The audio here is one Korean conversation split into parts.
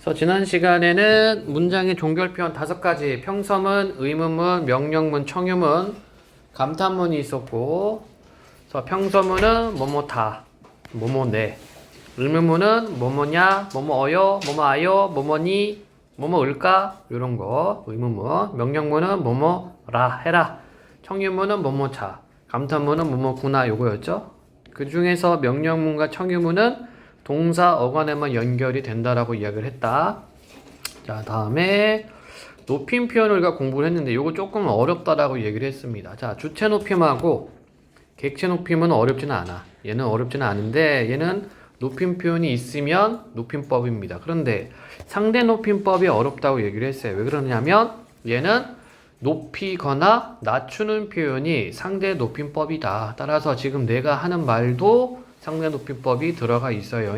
그래서 지난 시간에는 문장의 종결표현 5가지, 평서문, 의문문, 명령문, 청유문, 감탄문이 있었고, 그래서 평서문은 뭐뭐다, 뭐뭐네, 의문문은 뭐뭐냐, 뭐뭐어요, 뭐뭐아요, 뭐뭐니, 뭐뭐을까, 이런 거 의문문. 명령문은 뭐뭐라 해라, 청유문은 뭐뭐자, 감탄문은 뭐뭐구나, 요거였죠. 그 중에서 명령문과 청유문은 동사 어간에만 연결이 된다라고 이야기를 했다. 자, 다음에 높임 표현을 우리가 공부를 했는데 이거 조금 어렵다라고 얘기를 했습니다. 자, 주체 높임하고 객체 높임은 어렵지는 않아. 얘는 어렵지는 않은데 얘는 높임 표현이 있으면 높임법입니다. 그런데 상대 높임법이 어렵다고 얘기를 했어요. 왜 그러냐면 얘는 높이거나 낮추는 표현이 상대 높임법이다. 따라서 지금 내가 하는 말도 상대 높임법이 들어가 있어요.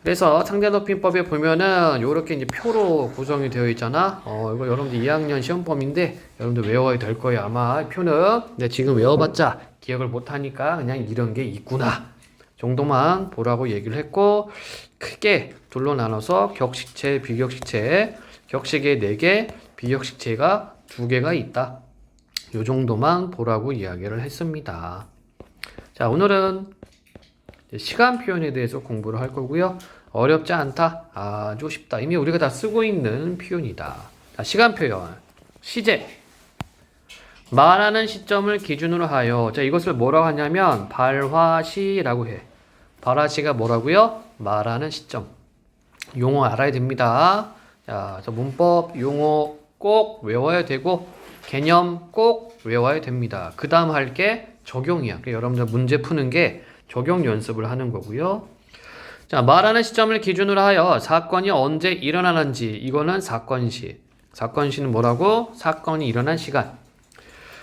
그래서 상대 높임법에 보면은 요렇게 이제 표로 구성이 되어 있잖아. 이거 여러분들 2학년 시험범인데 여러분들 외워야 될 거예요. 아마 표는. 근데 지금 외워봤자 기억을 못하니까 그냥 이런 게 있구나 정도만 보라고 얘기를 했고, 크게 둘로 나눠서 격식체, 비격식체, 격식에 4개, 비격식체가 2개가 있다. 요 정도만 보라고 이야기를 했습니다. 자, 오늘은 시간 표현에 대해서 공부를 할 거고요. 어렵지 않다, 아주 쉽다, 이미 우리가 다 쓰고 있는 표현이다. 자, 시간 표현. 시제. 말하는 시점을 기준으로 하여. 자, 이것을 뭐라고 하냐면 발화시라고 해. 발화시가 뭐라고요? 말하는 시점. 용어 알아야 됩니다. 자, 그래서 문법, 용어 꼭 외워야 되고 개념 꼭 외워야 됩니다. 그 다음 할 게 적용이야. 그러니까 여러분들 문제 푸는 게 적용 연습을 하는 거고요. 자, 말하는 시점을 기준으로 하여 사건이 언제 일어나는지. 이거는 사건시. 사건시는 뭐라고? 사건이 일어난 시간.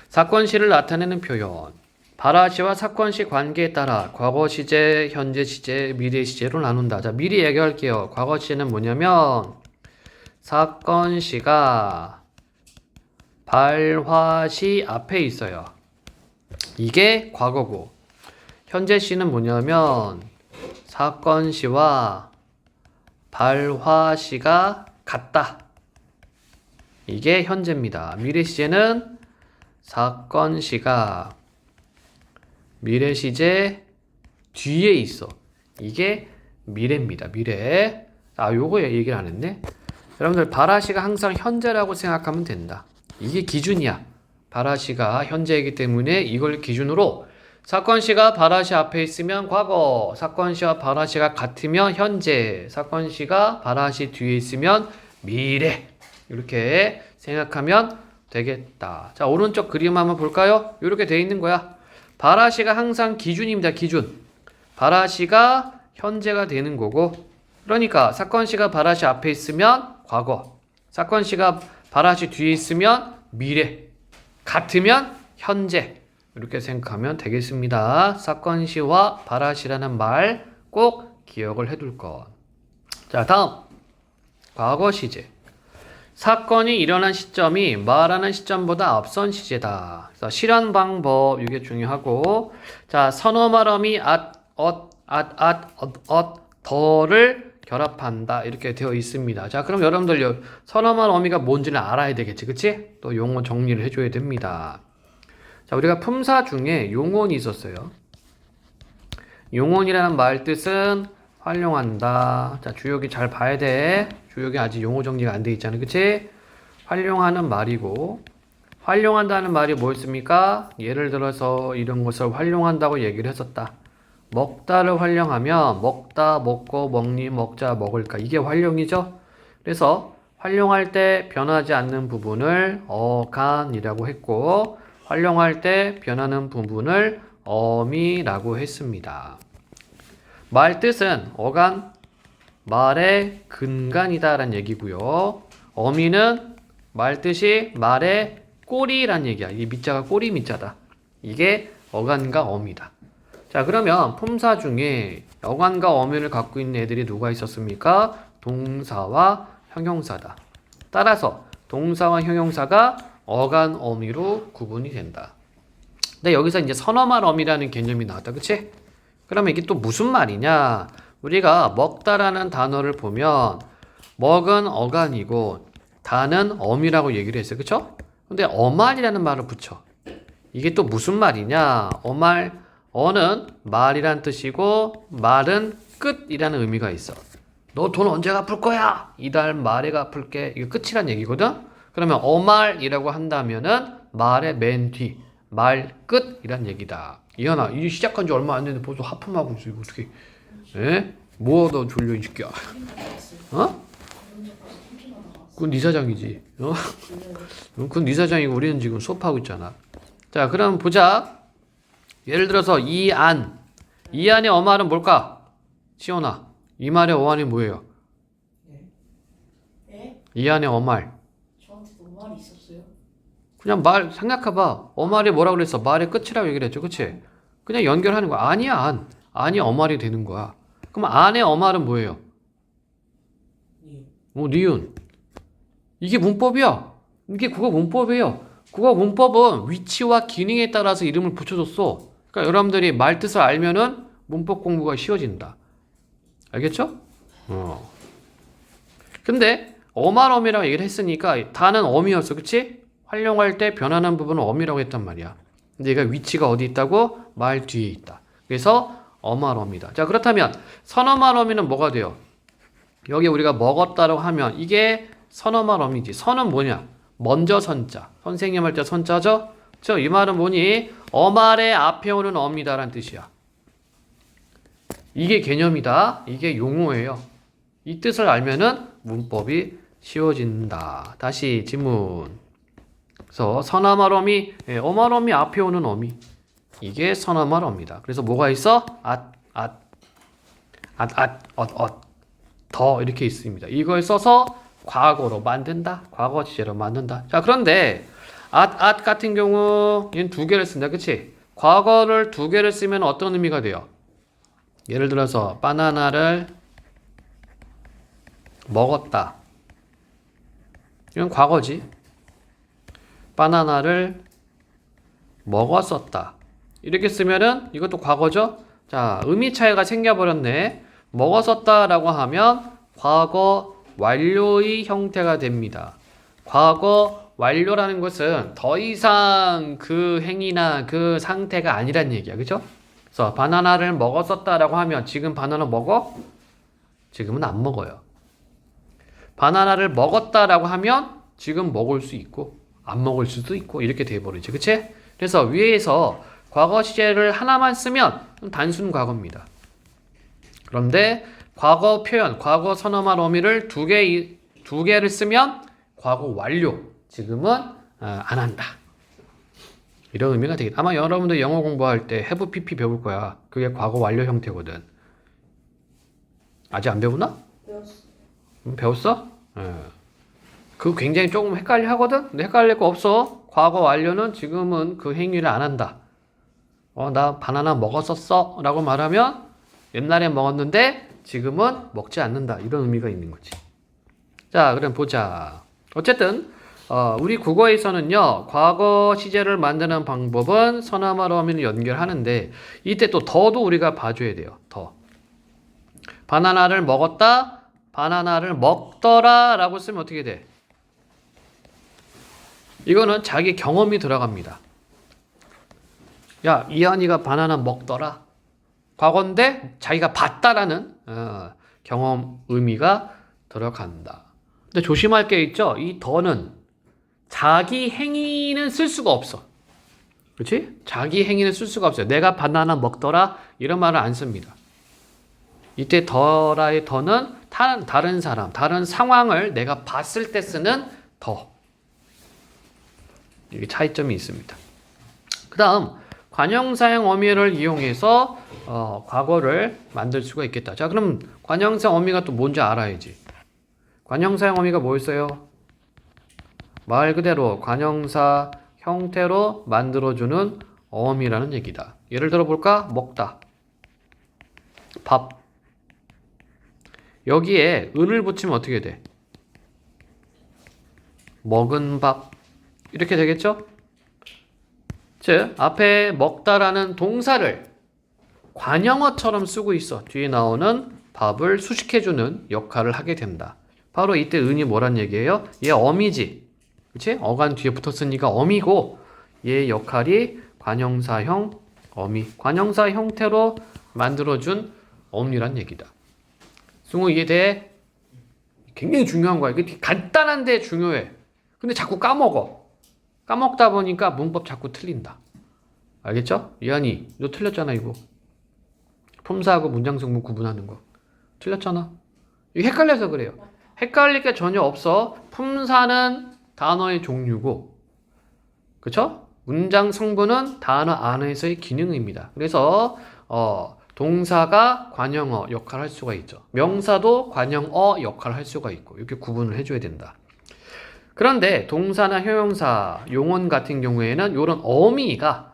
사건시를 나타내는 표현. 발화시와 사건시 관계에 따라 과거 시제, 현재 시제, 미래 시제로 나눈다. 자, 미리 얘기할게요. 과거 시제는 뭐냐면 사건시가 발화시 앞에 있어요. 이게 과거고, 현재 시는 뭐냐면 사건시와 발화시가 같다. 이게 현재입니다. 미래 시제는 사건시가 미래 시제 뒤에 있어. 이게 미래입니다. 미래. 요거 얘기를 안 했네. 여러분들 발화시가 항상 현재라고 생각하면 된다. 이게 기준이야. 발화시가 현재이기 때문에 이걸 기준으로 사건시가 발화시 앞에 있으면 과거, 사건시와 발화시가 같으면 현재, 사건시가 발화시 뒤에 있으면 미래, 이렇게 생각하면 되겠다. 자, 오른쪽 그림 한번 볼까요? 이렇게 돼 있는 거야. 발화시가 항상 기준입니다. 기준. 발화시가 현재가 되는 거고, 그러니까 사건시가 발화시 앞에 있으면 과거, 사건시가 발화시 뒤에 있으면 미래, 같으면 현재, 이렇게 생각하면 되겠습니다. 사건시와 발화시라는 말 꼭 기억을 해둘 것. 자, 다음 과거 시제. 사건이 일어난 시점이 말하는 시점보다 앞선 시제다. 그래서 실현 방법, 이게 중요하고, 자, 선어 말음이 더를 결합한다, 이렇게 되어 있습니다. 자, 그럼 여러분들 선어 말 어미가 뭔지는 알아야 되겠지, 그치? 또 용어 정리를 해줘야 됩니다. 자, 우리가 품사 중에 용언이 있었어요. 용언이라는 말 뜻은 활용한다. 자, 주역이 잘 봐야 돼. 주역이 아직 용어 정리가 안 돼 있잖아, 그치? 활용하는 말이고, 활용한다는 말이 뭐였습니까? 예를 들어서 이런 것을 활용한다고 얘기를 했었다. 먹다를 활용하면 먹다, 먹고, 먹니, 먹자, 먹을까, 이게 활용이죠. 그래서 활용할 때 변하지 않는 부분을 어간이라고 했고, 활용할 때 변하는 부분을 어미라고 했습니다. 말 뜻은 어간, 말의 근간이다 라는 얘기고요. 어미는 말 뜻이 말의 꼬리란 얘기야. 이 밑자가 꼬리 밑자다. 이게 어간과 어미다. 자, 그러면 품사 중에 어간과 어미를 갖고 있는 애들이 누가 있었습니까? 동사와 형용사다. 따라서 동사와 형용사가 어간, 어미로 구분이 된다. 근데 여기서 이제 선어말 어미라는 개념이 나왔다. 그치? 그러면 이게 또 무슨 말이냐? 우리가 먹다라는 단어를 보면 먹은 어간이고 다는 엄이라고 얘기를 했어요. 그쵸? 근데 어말이라는 말을 붙여. 이게 또 무슨 말이냐? 어는 말이란 뜻이고 말은 끝이라는 의미가 있어. 너 돈 언제 갚을 거야? 이달 말에 갚을게. 이거 끝이란 얘기거든? 그러면 어말이라고 한다면은 말의 맨 뒤, 말 끝이란 얘기다. 이현아, 이 시작한 지 얼마 안 됐는데 벌써 하품하고 있어. 이거 어떻게? 에? 뭐 너 졸려 이 새끼야? 어? 그건 네 사장이지. 어? 그건 네 사장이고 우리는 지금 수업하고 있잖아. 자, 그럼 보자. 예를 들어서 이 안의 어말은 뭘까? 시온아, 이 말의 어안이 뭐예요? 예? 이 안의 어말. 저한테도 말이 있었어요? 그냥 말 생각해봐. 어말이 뭐라고 그랬어? 말의 끝이라고 얘기를 했죠. 그치? 그냥 연결하는 거야. 아니야, 안. 안이 어말이 되는 거야. 그럼 안의 어말은 뭐예요? 니은. 이게 문법이야. 이게 국어 문법이에요. 국어 문법은 위치와 기능에 따라서 이름을 붙여줬어. 그러니까 여러분들이 말 뜻을 알면은 문법 공부가 쉬워진다. 알겠죠? 근데 어말어미라고 얘기를 했으니까 다는 어미였어. 그치? 활용할 때 변하는 부분은 어미라고 했단 말이야. 근데 얘가 위치가 어디 있다고? 말 뒤에 있다. 그래서 어말어미다. 자, 그렇다면 선어말어미는 뭐가 돼요? 여기 우리가 먹었다라고 하면 이게 선어말어미지. 선은 뭐냐? 먼저 선자. 선생님 할 때 선자죠? 이 말은 뭐니? 어말의 앞에 오는 어미다라는 뜻이야. 이게 개념이다. 이게 용어예요. 이 뜻을 알면은 문법이 쉬워진다. 다시 지문. 그래서 선어말어미, 어말어미 앞에 오는 어미. 이게 선어말어미다. 그래서 뭐가 있어? 더 이렇게 있습니다. 이걸 써서 과거로 만든다. 과거 시제로 만든다. 자, 그런데 같은 경우 얘는 두 개를 쓴다. 그치? 과거를 두 개를 쓰면 어떤 의미가 돼요? 예를 들어서 바나나를 먹었다. 이건 과거지. 바나나를 먹었었다. 이렇게 쓰면은 이것도 과거죠? 자, 의미 차이가 생겨버렸네. 먹었었다라고 하면 과거 완료의 형태가 됩니다. 과거 완료라는 것은 더 이상 그 행위나 그 상태가 아니란 얘기야. 그죠? 그래서 바나나를 먹었었다라고 하면 지금 바나나 먹어? 지금은 안 먹어요. 바나나를 먹었다라고 하면 지금 먹을 수 있고 안 먹을 수도 있고 이렇게 돼버리죠. 그치? 그래서 위에서 과거 시제를 하나만 쓰면 단순 과거입니다. 그런데 과거 표현, 과거 선어말 어미를 두 개를 쓰면 과거 완료. 지금은 안 한다. 이런 의미가 되겠다. 아마 여러분들 영어 공부할 때 have pp 배울 거야. 그게 과거 완료 형태거든. 아직 안 배우나? 배웠어. 배웠어? 그거 굉장히 조금 헷갈려 하거든? 근데 헷갈릴 거 없어. 과거 완료는 지금은 그 행위를 안 한다. 나 바나나 먹었었어 라고 말하면 옛날에 먹었는데 지금은 먹지 않는다. 이런 의미가 있는 거지. 자, 그럼 보자. 어쨌든 우리 국어에서는요, 과거 시제를 만드는 방법은 선어말 어미를 연결하는데 이때 또 더도 우리가 봐줘야 돼요. 더. 바나나를 먹었다, 바나나를 먹더라 라고 쓰면 어떻게 돼? 이거는 자기 경험이 들어갑니다. 야, 이한이가 바나나 먹더라. 과거인데 자기가 봤다라는 경험 의미가 들어간다. 근데 조심할 게 있죠. 이 더는 자기 행위는 쓸 수가 없어. 그렇지? 자기 행위는 쓸 수가 없어요. 내가 바나나 먹더라 이런 말을 안 씁니다. 이때 더라의 더는 다른 사람, 다른 상황을 내가 봤을 때 쓰는 더. 이게 차이점이 있습니다. 그 다음 관형사형 어미를 이용해서 과거를 만들 수가 있겠다. 자, 그럼 관형사 어미가 또 뭔지 알아야지. 관형사형 어미가 뭐였어요? 말 그대로 관형사 형태로 만들어주는 어미라는 얘기다. 예를 들어 볼까? 먹다. 밥. 여기에 은을 붙이면 어떻게 돼? 먹은 밥. 이렇게 되겠죠? 즉, 앞에 먹다라는 동사를 관형어처럼 쓰고 있어. 뒤에 나오는 밥을 수식해주는 역할을 하게 된다. 바로 이때 은이 뭐란 얘기예요? 얘 어미지. 그치? 어간 뒤에 붙었으니까 어미고 얘 역할이 관형사형 어미. 관형사 형태로 만들어준 어미란 얘기다. 승우 이해돼? 굉장히 중요한 거야. 이게 간단한데 중요해. 근데 자꾸 까먹어. 까먹다 보니까 문법 자꾸 틀린다. 알겠죠? 이한이, 너 틀렸잖아 이거. 품사하고 문장성분 구분하는 거. 틀렸잖아. 이거 헷갈려서 그래요. 헷갈릴 게 전혀 없어. 품사는 단어의 종류고, 그쵸? 문장 성분은 단어 안에서의 기능입니다. 그래서 동사가 관형어 역할을 할 수가 있죠. 명사도 관형어 역할을 할 수가 있고 이렇게 구분을 해줘야 된다. 그런데 동사나 형용사, 용언 같은 경우에는 이런 어미가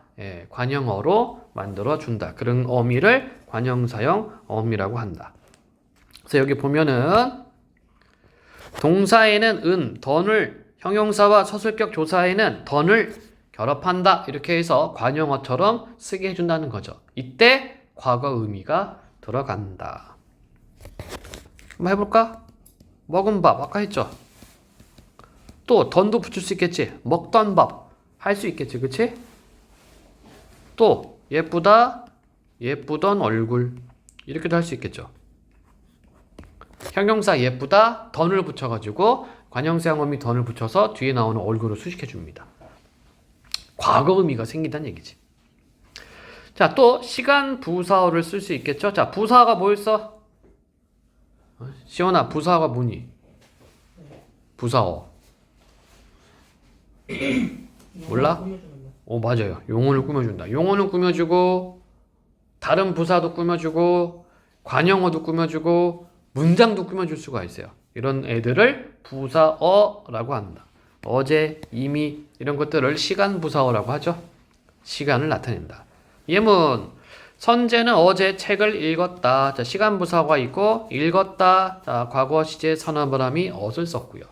관형어로 만들어준다. 그런 어미를 관형사형 어미라고 한다. 그래서 여기 보면은 동사에는 은, 던을, 형용사와 서술격 조사에는 던을 결합한다. 이렇게 해서 관형어처럼 쓰게 해준다는 거죠. 이때 과거 의미가 들어간다. 한번 해볼까? 먹은 밥 아까 했죠? 또 던도 붙일 수 있겠지? 먹던 밥 할 수 있겠지, 그치? 또 예쁘다, 예쁘던 얼굴 이렇게도 할 수 있겠죠. 형용사 예쁘다 던을 붙여가지고 관형사형 어미 던을 붙여서 뒤에 나오는 얼굴을 수식해 줍니다. 과거 의미가 생긴다는 얘기지. 자, 또 시간 부사어를 쓸 수 있겠죠. 자, 부사어가 뭐였어? 시원아, 부사어가 뭐니? 부사어 몰라? 맞아요. 용언을 꾸며준다. 용언은 꾸며주고 다른 부사도 꾸며주고 관형어도 꾸며주고 문장도 꾸며줄 수가 있어요. 이런 애들을 부사어라고 한다. 어제, 이미 이런 것들을 시간 부사어라고 하죠. 시간을 나타낸다. 예문. 선재는 어제 책을 읽었다. 자, 시간 부사어가 있고 읽었다. 자, 과거 시제 서너바람이 어를 썼고요.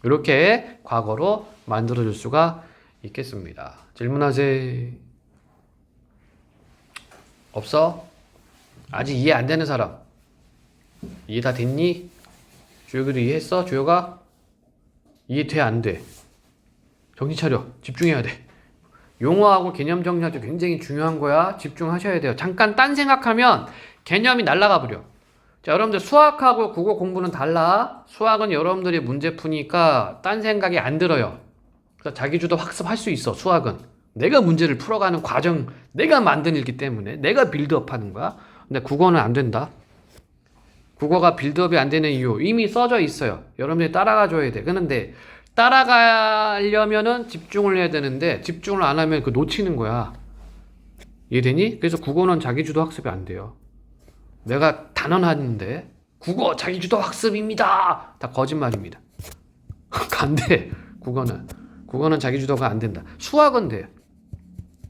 이렇게 과거로 만들어줄 수가 있겠습니다. 질문하세요. 없어? 아직 이해 안 되는 사람? 이해 다 됐니? 주혁이도 이해했어? 주혁아? 이해돼? 안 돼? 정신 차려. 집중해야 돼. 용어하고 개념 정리할 때 굉장히 중요한 거야. 집중하셔야 돼요. 잠깐 딴 생각하면 개념이 날아가 버려. 자, 여러분들 수학하고 국어 공부는 달라. 수학은 여러분들이 문제 푸니까 딴 생각이 안 들어요. 그래서 자기주도 학습할 수 있어. 수학은 내가 문제를 풀어가는 과정, 내가 만든 일기 때문에 내가 빌드업 하는 거야. 근데 국어는 안 된다. 국어가 빌드업이 안 되는 이유 이미 써져 있어요. 여러분들이 따라가 줘야 돼. 그런데 따라가려면은 집중을 해야 되는데 집중을 안 하면 그 놓치는 거야. 이해되니? 그래서 국어는 자기주도 학습이 안 돼요. 내가 단언하는데 국어 자기주도 학습입니다. 다 거짓말입니다. 안 돼. 국어는 자기주도가 안 된다. 수학은 돼요.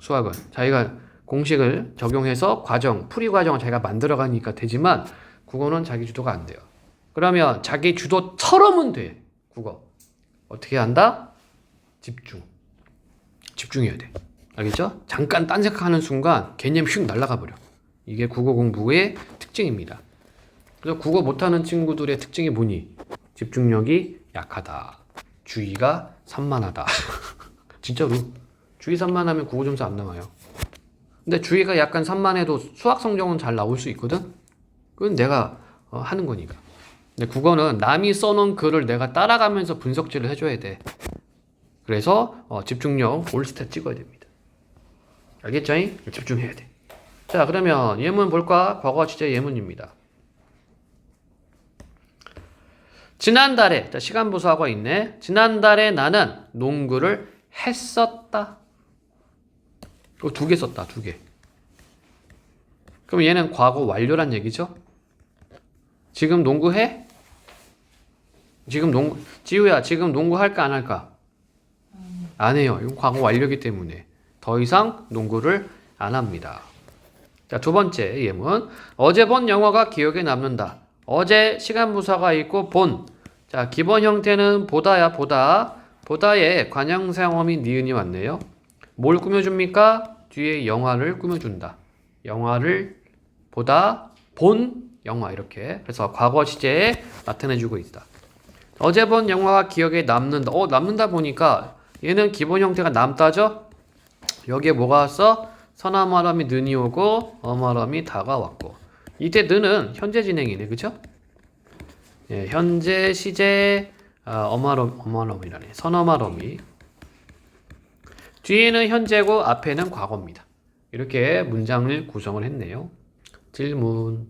수학은 자기가 공식을 적용해서 풀이 과정을 자기가 만들어가니까 되지만 국어는 자기주도가 안 돼요. 그러면 자기주도처럼은 돼. 국어 어떻게 한다? 집중해야 돼. 알겠죠? 잠깐 딴 생각하는 순간 개념 휙 날아가 버려. 이게 국어 공부의 특징입니다. 그래서 국어 못하는 친구들의 특징이 뭐니? 집중력이 약하다. 주의가 산만하다. 진짜로. 주의 산만하면 국어 점수 안 나와요. 근데 주의가 약간 산만해도 수학 성적은 잘 나올 수 있거든? 그건 내가 하는 거니까. 근데 국어는 남이 써놓은 글을 내가 따라가면서 분석질을 해줘야 돼. 그래서 집중력 올스탯 찍어야 됩니다. 알겠죠? 집중해야 돼. 자, 그러면 예문 볼까? 과거 시제 예문입니다. 지난달에, 자, 시간 부사가 있네. 지난달에 나는 농구를 했었다. 이거 2개 썼다, 2개. 그럼 얘는 과거 완료란 얘기죠? 지금 농구해? 지우야, 지금 농구 할까, 안 할까? 안 해요. 이건 과거 완료이기 때문에 더 이상 농구를 안 합니다. 자, 2번째 예문. 어제 본 영화가 기억에 남는다. 어제 시간 부사가 있고 본. 자, 기본 형태는 보다야, 보다. 보다에 관형사형어미 니은이 왔네요. 뭘 꾸며줍니까? 뒤에 영화를 꾸며준다. 영화를 보다, 본 영화 이렇게. 그래서 과거 시제에 나타내주고 있다. 어제 본 영화가 기억에 남는다. 남는다 보니까 얘는 기본 형태가 남다죠? 여기에 뭐가 왔어? 서나말음이 는이 오고 어말음이 다가 왔고. 이때 는은 현재 진행이네. 그죠? 예, 현재 시제 어말음이라네. 선어말음이. 뒤에는 현재고 앞에는 과거입니다. 이렇게 문장을 구성을 했네요. 질문.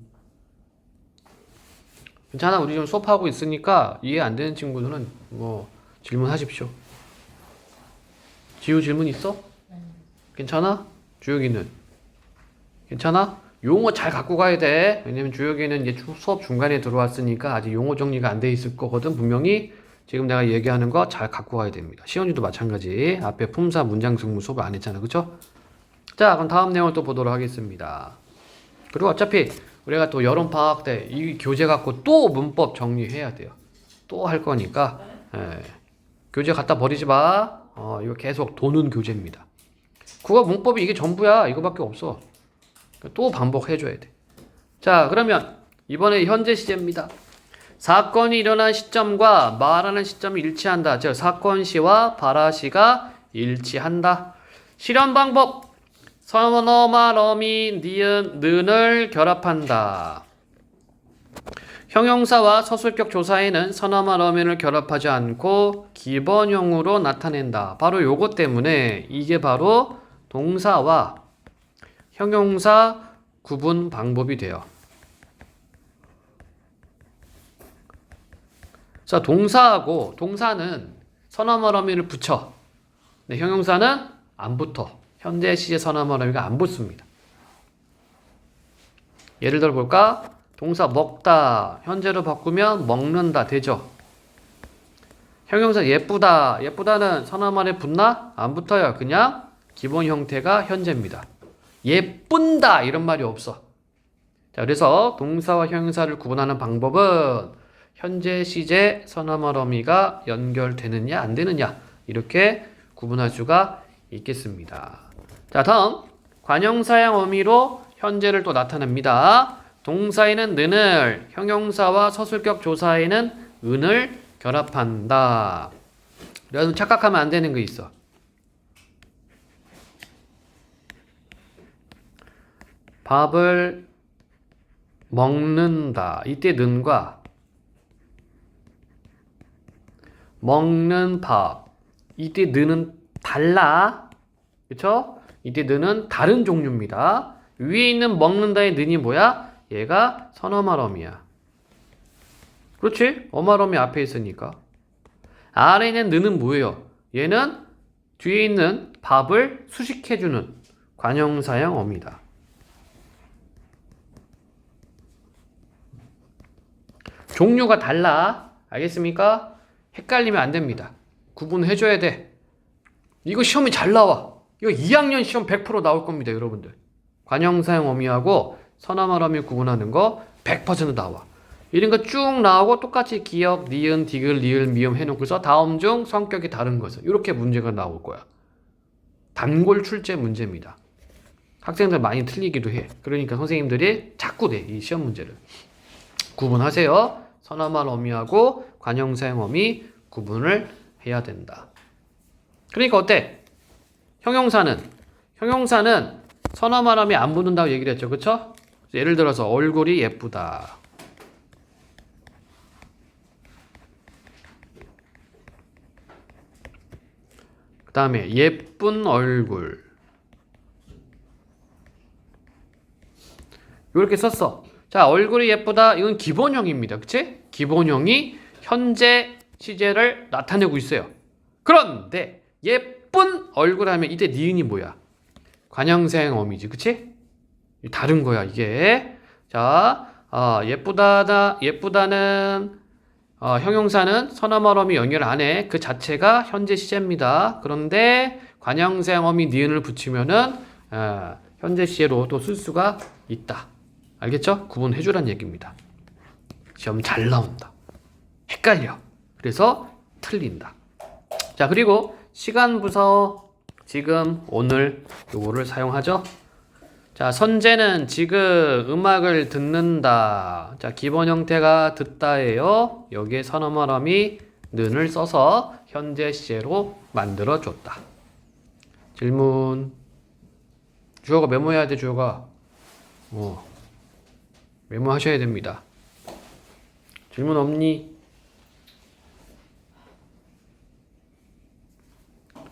괜찮아? 우리 좀 수업하고 있으니까 이해 안 되는 친구들은 뭐 질문하십시오. 지우 질문 있어? 괜찮아? 주혁이는? 괜찮아? 용어 잘 갖고 가야 돼. 왜냐면 주혁이는 이제 수업 중간에 들어왔으니까 아직 용어 정리가 안 돼 있을 거거든. 분명히 지금 내가 얘기하는 거 잘 갖고 가야 됩니다. 시연이도 마찬가지. 앞에 품사 문장 승무 수업을 안 했잖아. 그쵸? 자, 그럼 다음 내용을 또 보도록 하겠습니다. 그리고 어차피 우리가 또 여름방학 때 이 교재 갖고 또 문법 정리해야 돼요. 또 할 거니까 예. 교재 갖다 버리지 마. 이거 계속 도는 교재입니다. 국어 문법이 이게 전부야. 이거밖에 없어. 또 반복해줘야 돼. 자, 그러면 이번에 현재 시제입니다. 사건이 일어난 시점과 말하는 시점이 일치한다. 즉 사건 시와 발화 시가 일치한다. 실현 방법. 선어말어미 니은 는을 결합한다. 형용사와 서술격 조사에는 선어말어미를 결합하지 않고 기본형으로 나타낸다. 바로 요것 때문에 이게 바로 동사와 형용사 구분 방법이 돼요. 자, 동사는 선어말어미를 붙여. 네, 형용사는 안 붙어. 현재 시제 선어말어미가 안 붙습니다. 예를 들어 볼까? 동사 먹다 현재로 바꾸면 먹는다 되죠. 형용사 예쁘다는 선어말에 붙나? 안 붙어요. 그냥 기본 형태가 현재입니다. 예쁜다 이런 말이 없어. 자, 그래서 동사와 형용사를 구분하는 방법은 현재 시제 선어말어미가 연결되느냐 안 되느냐 이렇게 구분할 수가 있겠습니다. 자, 다음 관형사형 어미로 현재를 또 나타냅니다. 동사에는 는을, 형용사와 서술격 조사에는 은을 결합한다. 여러분 착각하면 안 되는 거 있어. 밥을 먹는다. 이때 는과 먹는 밥. 이때 는은 달라. 그쵸? 이때 는은 다른 종류입니다. 위에 있는 먹는다의 는이 뭐야? 얘가 선어말어미야. 그렇지? 어말어미 앞에 있으니까. 아래에 있는 는은 뭐예요? 얘는 뒤에 있는 밥을 수식해주는 관형사형 어미다. 종류가 달라. 알겠습니까? 헷갈리면 안 됩니다. 구분해줘야 돼. 이거 시험이 잘 나와. 이거 2학년 시험 100% 나올 겁니다, 여러분들. 관형사형 어미하고 선어말어미 구분하는 거 100% 나와. 이런 거 쭉 나오고 똑같이 기역, 니은, 디귿, 리을, 미음 해놓고서 다음 중 성격이 다른 것은 이렇게 문제가 나올 거야. 단골 출제 문제입니다. 학생들 많이 틀리기도 해. 그러니까 선생님들이 자꾸 내 이 시험 문제를 구분하세요. 선어말 어미하고 관형사형 어미 구분을 해야 된다. 그러니까 어때? 형용사는 선어말 어미 안 붙는다고 얘기를 했죠. 그쵸? 예를 들어서 얼굴이 예쁘다. 그 다음에 예쁜 얼굴. 이렇게 썼어. 자, 얼굴이 예쁘다. 이건 기본형입니다. 그치? 기본형이 현재 시제를 나타내고 있어요. 그런데 예쁜 얼굴 하면 이때 니은이 뭐야? 관형사형 어미지. 그치? 다른 거야 이게. 자, 예쁘다는 형용사는 선어말 어미 연결 안 해. 그 자체가 현재 시제입니다. 그런데 관형사형 어미 니은을 붙이면은 현재 시제로 또 쓸 수가 있다. 알겠죠? 구분해주란 얘기입니다. 시험 잘 나온다. 헷갈려. 그래서 틀린다. 자, 그리고 시간 부서 지금 오늘 요거를 사용하죠. 자, 선재는 지금 음악을 듣는다. 자, 기본 형태가 듣다예요. 여기에 선어말어미 는을 써서 현재 시제로 만들어줬다. 질문. 주어가 메모해야 돼, 주어가. 메모하셔야 됩니다. 질문 없니?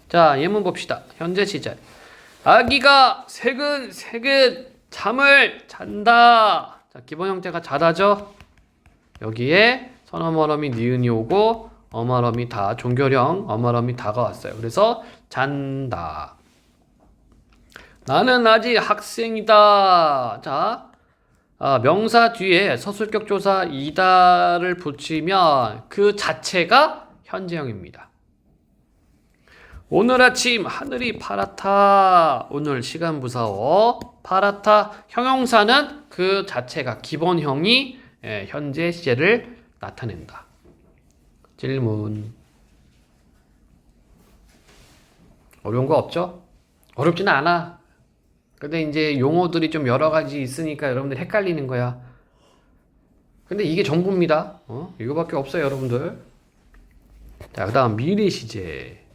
자, 예문 봅시다. 현재 시제. 아기가 새근새근 잠을 잔다. 자, 기본 형태가 자다죠? 여기에 선어말어미 니은이 오고 어말어미 다, 종결형 어말어미 다가 왔어요. 그래서 잔다. 나는 아직 학생이다. 자, 명사 뒤에 서술격 조사 이다를 붙이면 그 자체가 현재형입니다. 오늘 아침 하늘이 파랗다. 오늘 시간 무사워. 파랗다. 형용사는 그 자체가 기본형이 현재 시제를 나타낸다. 질문. 어려운 거 없죠? 어렵지는 않아. 근데 이제 용어들이 좀 여러 가지 있으니까 여러분들 헷갈리는 거야. 근데 이게 전부입니다. 이거밖에 없어요, 여러분들. 자, 그 다음 미래 시제.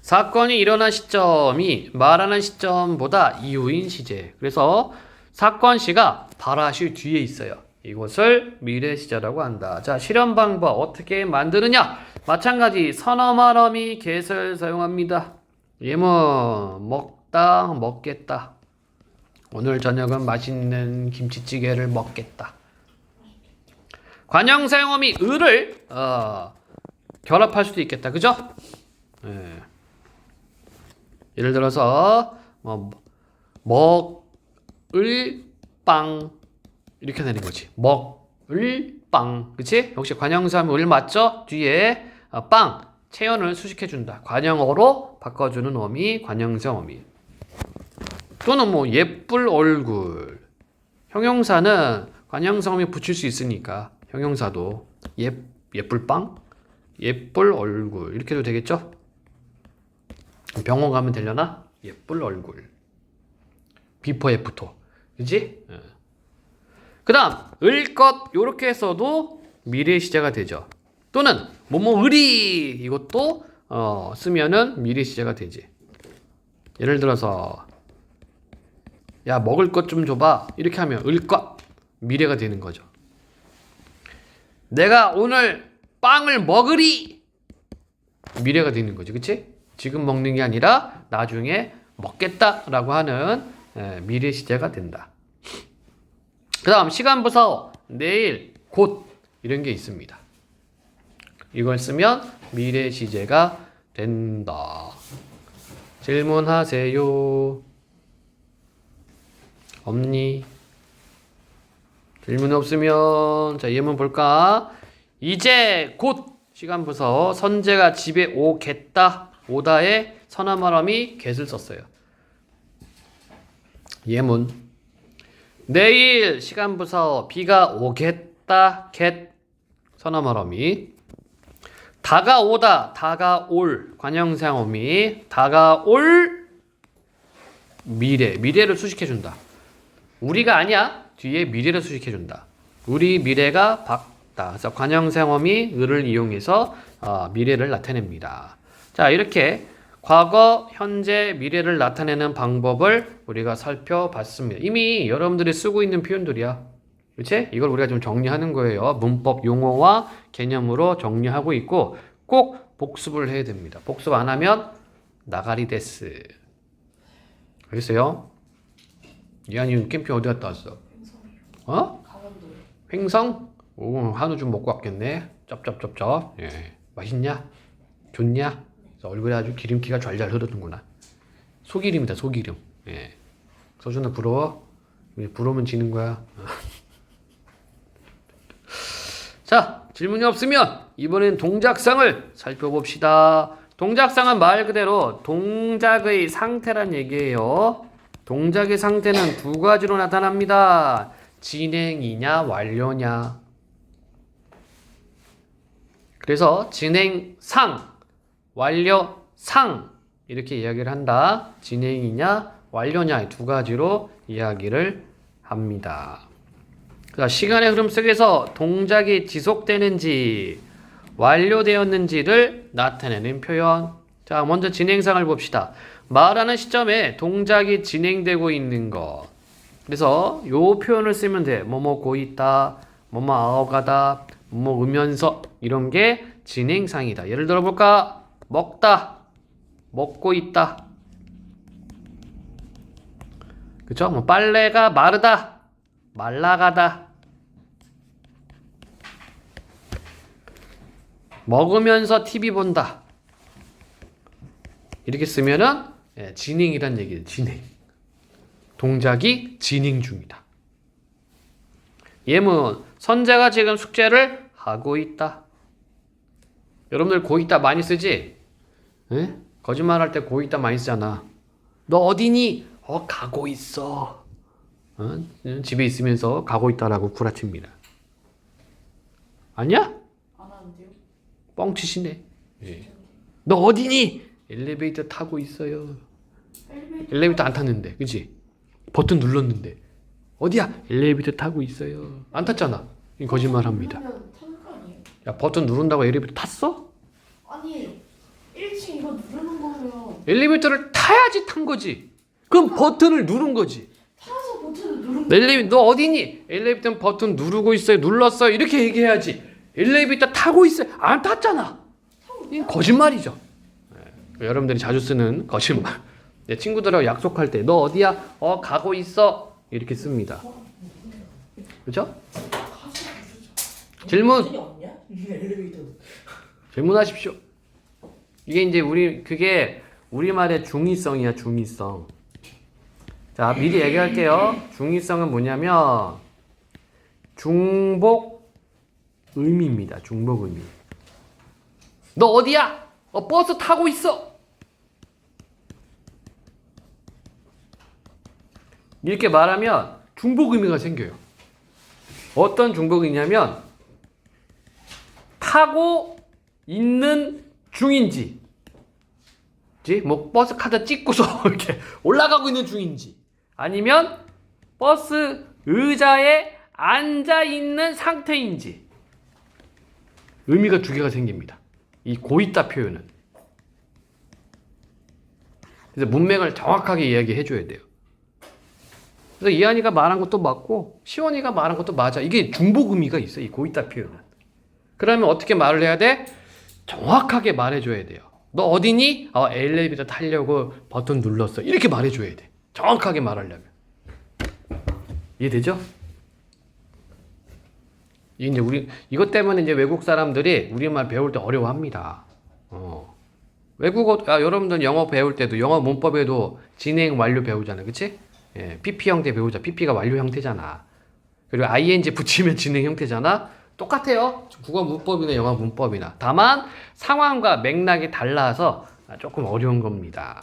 사건이 일어난 시점이 말하는 시점보다 이후인 시제. 그래서 사건 시가 발화시 뒤에 있어요. 이것을 미래 시제라고 한다. 자, 실현 방법 어떻게 만드느냐? 마찬가지 선어말어미 get을 사용합니다. 예문 먹다, 먹겠다. 오늘 저녁은 맛있는 김치찌개를 먹겠다. 관형 사용어미 을을 결합할 수도 있겠다. 그죠? 네. 예를 들어서 먹을 빵 이렇게 되는 거지. 먹을 빵, 그치? 역시 관형사면 을 맞죠? 뒤에 빵 체연을 수식해 준다. 관형어로 바꿔주는 어미, 관형사 어미. 또는 예쁠 얼굴. 형용사는 관형사 어미 붙일 수 있으니까 형용사도 예쁠 빵, 예쁠 얼굴 이렇게 해도 되겠죠? 병원 가면 되려나? 예쁠 얼굴. 비포 애프터. 그지? 그 다음 을것 요렇게 했어도 미래 시제가 되죠. 또는 을이 이것도 쓰면은 미래 시제가 되지. 예를 들어서 야 먹을 것 좀 줘봐 이렇게 하면 을것 미래가 되는 거죠. 내가 오늘 빵을 먹으리 미래가 되는 거지. 그치? 지금 먹는 게 아니라 나중에 먹겠다라고 하는 미래 시제가 된다. 그 다음 시간부사 내일, 곧 이런 게 있습니다. 이걸 쓰면 미래 시제가 된다. 질문하세요. 없니? 질문 없으면 자 예문 볼까? 이제 곧 시간부사 선재가 집에 오겠다. 오다에 선어말어미 get을 썼어요. 예문. 내일 시간부사 비가 오겠다. get 선어말어미. 다가오다. 다가올 관형사어미. 다가올 미래를 수식해준다. 우리가 아니야. 뒤에 미래를 수식해준다. 우리 미래가 밝다. 그래서 관형사어미 을을 이용해서 미래를 나타냅니다. 자, 이렇게 과거, 현재, 미래를 나타내는 방법을 우리가 살펴봤습니다. 이미 여러분들이 쓰고 있는 표현들이야. 그치? 이걸 우리가 좀 정리하는 거예요. 문법 용어와 개념으로 정리하고 있고 꼭 복습을 해야 됩니다. 복습 안 하면 나가리 데스. 알겠어요? 이한이 캠핑 어디 갔다 왔어? 횡성이요. 강원도요. 횡성? 오, 한우 좀 먹고 왔겠네. 쩝쩝쩝쩝. 예. 맛있냐? 좋냐? 얼굴에 아주 기름기가 좔좔 흐르는구나. 소기름이다, 소기름. 예. 서준아 부러워? 부러우면 지는 거야. 자, 질문이 없으면 이번엔 동작상을 살펴봅시다. 동작상은 말 그대로 동작의 상태란 얘기예요. 동작의 상태는 두 가지로 나타납니다. 진행이냐 완료냐. 그래서 진행상, 완료상 이렇게 이야기를 한다. 진행이냐 완료냐 이 두 가지로 이야기를 합니다. 자, 시간의 흐름 속에서 동작이 지속되는지 완료되었는지를 나타내는 표현. 자, 먼저 진행상을 봅시다. 말하는 시점에 동작이 진행되고 있는 것. 그래서 요 표현을 쓰면 돼. 뭐뭐 고 있다, 뭐뭐 아어가다, 뭐뭐 으면서 이런 게 진행상이다. 예를 들어 볼까? 먹다, 먹고 있다. 그쵸? 뭐 빨래가 마르다, 말라가다. 먹으면서 TV 본다. 이렇게 쓰면은 진행이란 얘기예요. 진행. 동작이 진행 중이다. 예문. 선재가 지금 숙제를 하고 있다. 여러분들 고 있다 많이 쓰지? 에? 거짓말할 때 고 있다 많이 쓰잖아. 너 어디니? 가고 있어. 집에 있으면서 가고 있다라고 구라칩니다. 아니야? 안 하는데요? 뻥치시네. 예. 너 어디니? 엘리베이터 타고 있어요. 엘리베이터 안 탔는데, 그치? 버튼 눌렀는데. 어디야? 엘리베이터 타고 있어요. 안 탔잖아. 이 거짓말합니다. 누르면 타는 거 아니에요? 야, 버튼 누른다고 엘리베이터 탔어? 아니 1층 이거 누르는 거예요. 엘리베이터를 타야지 탄 거지. 그럼 버튼을 누른 거지. 타서 버튼을 누르면 너 어디니? 엘리베이터 버튼 누르고 있어요. 눌렀어요. 이렇게 얘기해야지. 엘리베이터 타고 있어요. 안 탔잖아. 이 거짓말이죠. 여러분들이 자주 쓰는 거짓말. 내 친구들하고 약속할 때 너 어디야? 가고 있어. 이렇게 씁니다. 그죠? 질문. 질문하십시오. 이게 이제 그게 우리말의 중의성이야, 중의성. 자, 미리 얘기할게요. 중의성은 뭐냐면 중복 의미입니다. 중복 의미. 너 어디야? 버스 타고 있어. 이렇게 말하면 중복 의미가 생겨요. 어떤 중복 의미냐면 타고 있는 중인지, 뭐 버스 카드 찍고서 이렇게 올라가고 있는 중인지, 아니면 버스 의자에 앉아 있는 상태인지 의미가 두 개가 생깁니다. 이 고있다 표현은. 그래서 문맥을 정확하게 이야기해 줘야 돼요. 그래서 이한이가 말한 것도 맞고 시원이가 말한 것도 맞아. 이게 중복 의미가 있어. 이 고있다 표현은. 그러면 어떻게 말을 해야 돼? 정확하게 말해줘야 돼요. 너 어디니? 엘리베이터 타려고 버튼 눌렀어. 이렇게 말해줘야 돼. 정확하게 말하려면. 이해되죠? 이제 이것 때문에 이제 외국 사람들이 우리말 배울 때 어려워합니다. 외국어, 여러분들 영어 배울 때도 영어 문법에도 진행 완료 배우잖아요. 그치? 예, PP 형태 배우자. PP가 완료 형태잖아. 그리고 ing 붙이면 진행 형태잖아. 똑같아요. 국어 문법이나 영어 문법이나. 다만 상황과 맥락이 달라서 조금 어려운 겁니다.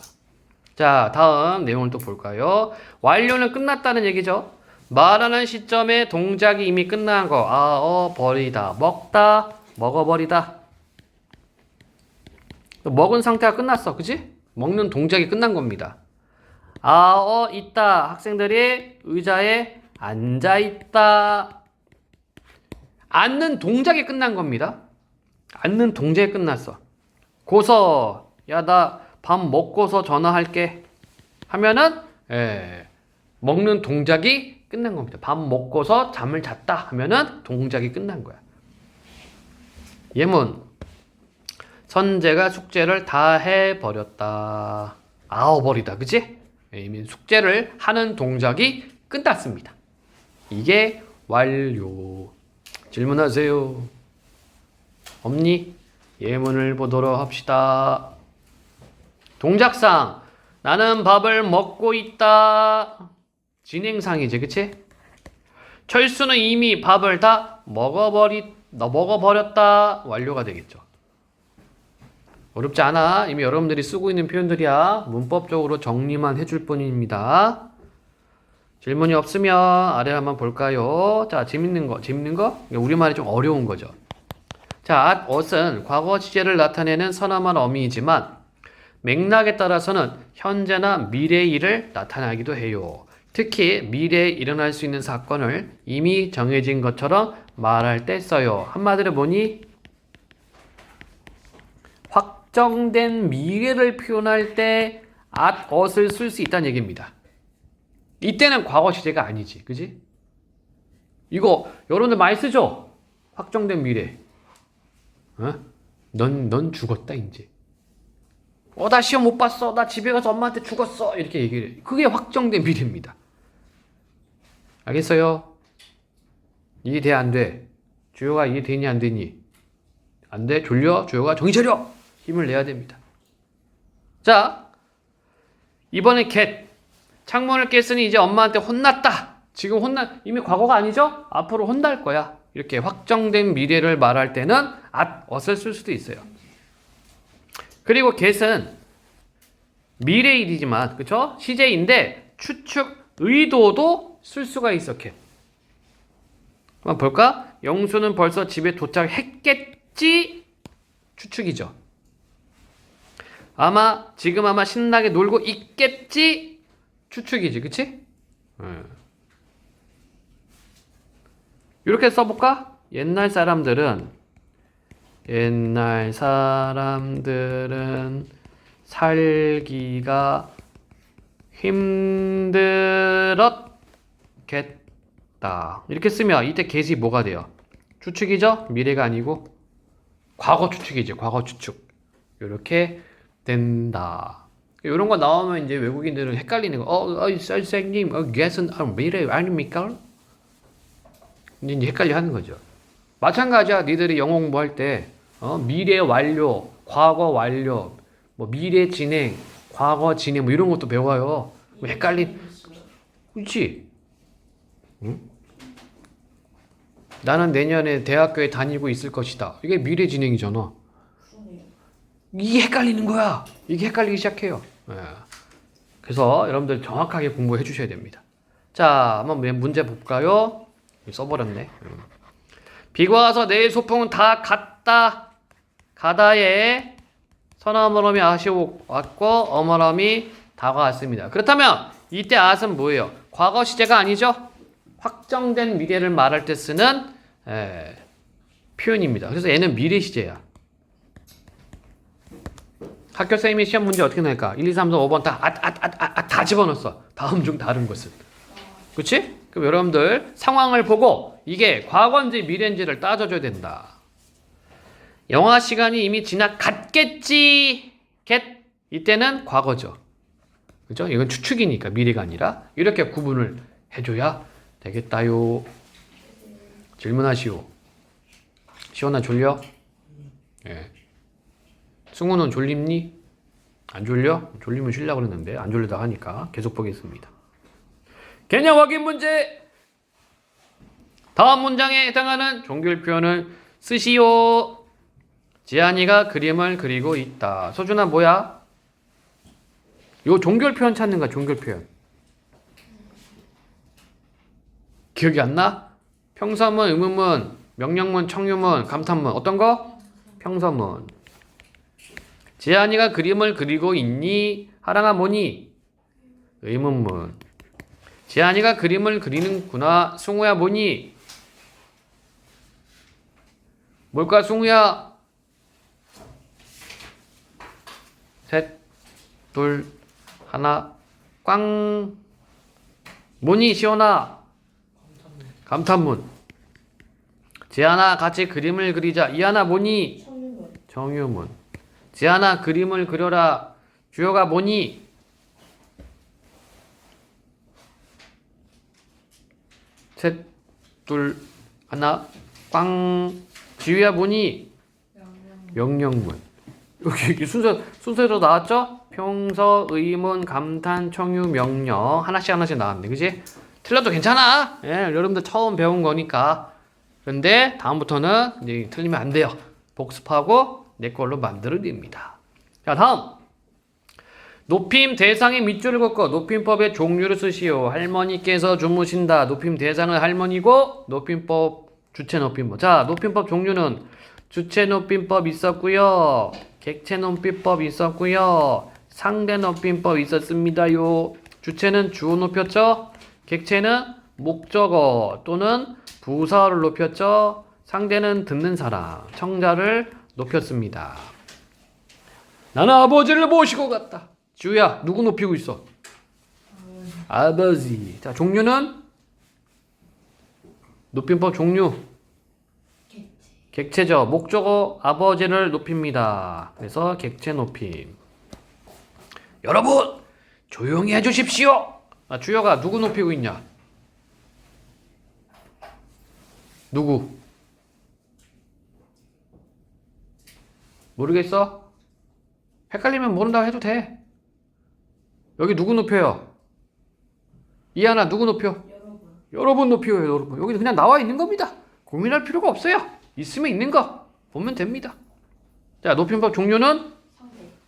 자, 다음 내용을 또 볼까요? 완료는 끝났다는 얘기죠. 말하는 시점에 동작이 이미 끝난 거. 버리다. 먹다. 먹어버리다. 먹은 상태가 끝났어. 그치? 먹는 동작이 끝난 겁니다. 있다. 학생들이 의자에 앉아있다. 앉는 동작이 끝난 겁니다. 앉는 동작이 끝났어. 고서, 야, 나 밥 먹고서 전화할게. 하면은, 먹는 동작이 끝난 겁니다. 밥 먹고서 잠을 잤다 하면은 동작이 끝난 거야. 예문. 선재가 숙제를 다 해버렸다. 아워버리다. 그치? 이미 숙제를 하는 동작이 끝났습니다. 이게 완료. 질문하세요. 없니? 예문을 보도록 합시다. 동작상. 나는 밥을 먹고 있다. 진행상이지, 그치? 철수는 이미 밥을 다 먹어버렸다. 완료가 되겠죠. 어렵지 않아. 이미 여러분들이 쓰고 있는 표현들이야. 문법적으로 정리만 해줄 뿐입니다. 질문이 없으면 아래 한번 볼까요? 자, 재밌는 거. 우리말이 좀 어려운 거죠. 자, ot은 과거 시제를 나타내는 선언말 어미이지만 맥락에 따라서는 현재나 미래의 일을 나타나기도 해요. 특히 미래에 일어날 수 있는 사건을 이미 정해진 것처럼 말할 때 써요. 한마디로 뭐니? 확정된 미래를 표현할 때 at, ot을 쓸 수 있다는 얘기입니다. 이때는 과거 시제가 아니지. 그지? 이거 여러분들 많이 쓰죠? 확정된 미래. 어? 넌 죽었다 이제. 나 시험 못 봤어. 나 집에 가서 엄마한테 죽었어. 이렇게 얘기를 해. 그게 확정된 미래입니다. 알겠어요? 이해돼 안 돼? 주요가 이해되니 안 되니? 안 돼? 졸려? 주요가 정신 차려! 힘을 내야 됩니다. 자, 이번에 get. 창문을 깼으니 이제 엄마한테 혼났다. 지금 이미 과거가 아니죠? 앞으로 혼날 거야. 이렇게 확정된 미래를 말할 때는 at, ot을 쓸 수도 있어요. 그리고 get은 미래 일이지만, 그쵸? 시제인데 추측 의도도 쓸 수가 있어, get. 한번 볼까? 영수는 벌써 집에 도착했겠지? 추측이죠. 지금 아마 신나게 놀고 있겠지? 추측이지, 그치? 이렇게 써볼까? 옛날 사람들은 살기가 힘들었겠다. 이렇게 쓰면 이때 get이 뭐가 돼요? 추측이죠? 미래가 아니고 과거 추측이지. 과거 추측. 이렇게 된다. 이런 거 나오면 이제 외국인들은 헷갈리는 거. 선생님, get은 미래 아닙니까? 이제 헷갈려 하는 거죠. 마찬가지야. 니들이 영어 공부할 때 미래 완료, 과거 완료, 뭐 미래 진행, 과거 진행 뭐 이런 것도 배워요. 뭐 그렇지? 응? 나는 내년에 대학교에 다니고 있을 것이다. 이게 미래 진행이잖아. 이게 헷갈리는 거야. 이게 헷갈리기 시작해요. 그래서 여러분들 정확하게 공부해 주셔야 됩니다. 자, 한번 문제 볼까요? 써버렸네. 비가 와서 내일 소풍은 다 갔다. 가다에 선어머럼이 아쉬워 왔고 어머럼이 다가왔습니다. 그렇다면 이때 at은 뭐예요? 과거 시제가 아니죠? 확정된 미래를 말할 때 쓰는 표현입니다. 그래서 얘는 미래 시제야. 학교 선생님이 시험 문제 어떻게 낼까? 1, 2, 3, 4, 5번 다 집어넣었어. 다음 중 다른 것은. 그치? 그럼 여러분들 상황을 보고 이게 과거인지 미래인지를 따져줘야 된다. 영화 시간이 이미 지나갔겠지. 이때는 과거죠. 그죠? 이건 추측이니까 미래가 아니라 이렇게 구분을 해줘야 되겠다요. 질문하시오. 시원아 졸려? 예. 승우는 졸립니? 안 졸려? 졸리면 쉬려고 그랬는데 안 졸리다 하니까 계속 보겠습니다. 개념 확인 문제. 다음 문장에 해당하는 종결 표현을 쓰시오. 지안이가 그림을 그리고 있다. 소준아 뭐야? 요 종결 표현 찾는 거야. 종결 표현. 기억이 안 나? 평서문, 의문문, 명령문, 청유문, 감탄문. 어떤 거? 평서문. 지안이가 그림을 그리고 있니? 하랑아 뭐니? 의문문. 지안이가 그림을 그리는구나. 승우야 뭐니? 뭘까 승우야? 셋, 둘, 하나, 꽝. 뭐니 시원아? 감탄문. 지안아 같이 그림을 그리자. 이안아 뭐니? 정유문. 지안아 그림을 그려라. 주요가 뭐니? 셋, 둘, 하나, 꽝. 지우야 뭐니? 명령문. 여기 순서대로 나왔죠? 평서, 의문, 감탄, 청유, 명령. 하나씩 나왔네. 그지? 틀려도 괜찮아. 예, 여러분들 처음 배운 거니까. 그런데 다음부터는 이제 틀리면 안 돼요. 복습하고 내 걸로 만들어냅니다. 자, 다음. 높임 대상의 밑줄을 긋고 높임법의 종류를 쓰시오. 할머니께서 주무신다. 높임 대상은 할머니고 높임법 주체 높임법. 자, 높임법 종류는 주체 높임법 있었고요. 객체 높임법 있었고요. 상대 높임법 있었습니다요. 주체는 주어 높였죠. 객체는 목적어 또는 부사어를 높였죠. 상대는 듣는 사람, 청자를 높였습니다. 나는 아버지를 모시고 갔다. 지우야, 누구 높이고 있어? 아버지. 자, 종류는 높임법 종류. 객체죠. 목적어 아버지를 높입니다. 그래서 객체 높임. 여러분, 조용히 해주십시오. 주여가 누구 높이고 있냐? 누구? 모르겠어? 헷갈리면 모른다고 해도 돼. 여기 누구 높여요? 이하나 누구 높여? 여러분 높여요. 여러분. 여기 그냥 나와 있는 겁니다. 고민할 필요가 없어요. 있으면 있는 거 보면 됩니다. 자, 높임법 종류는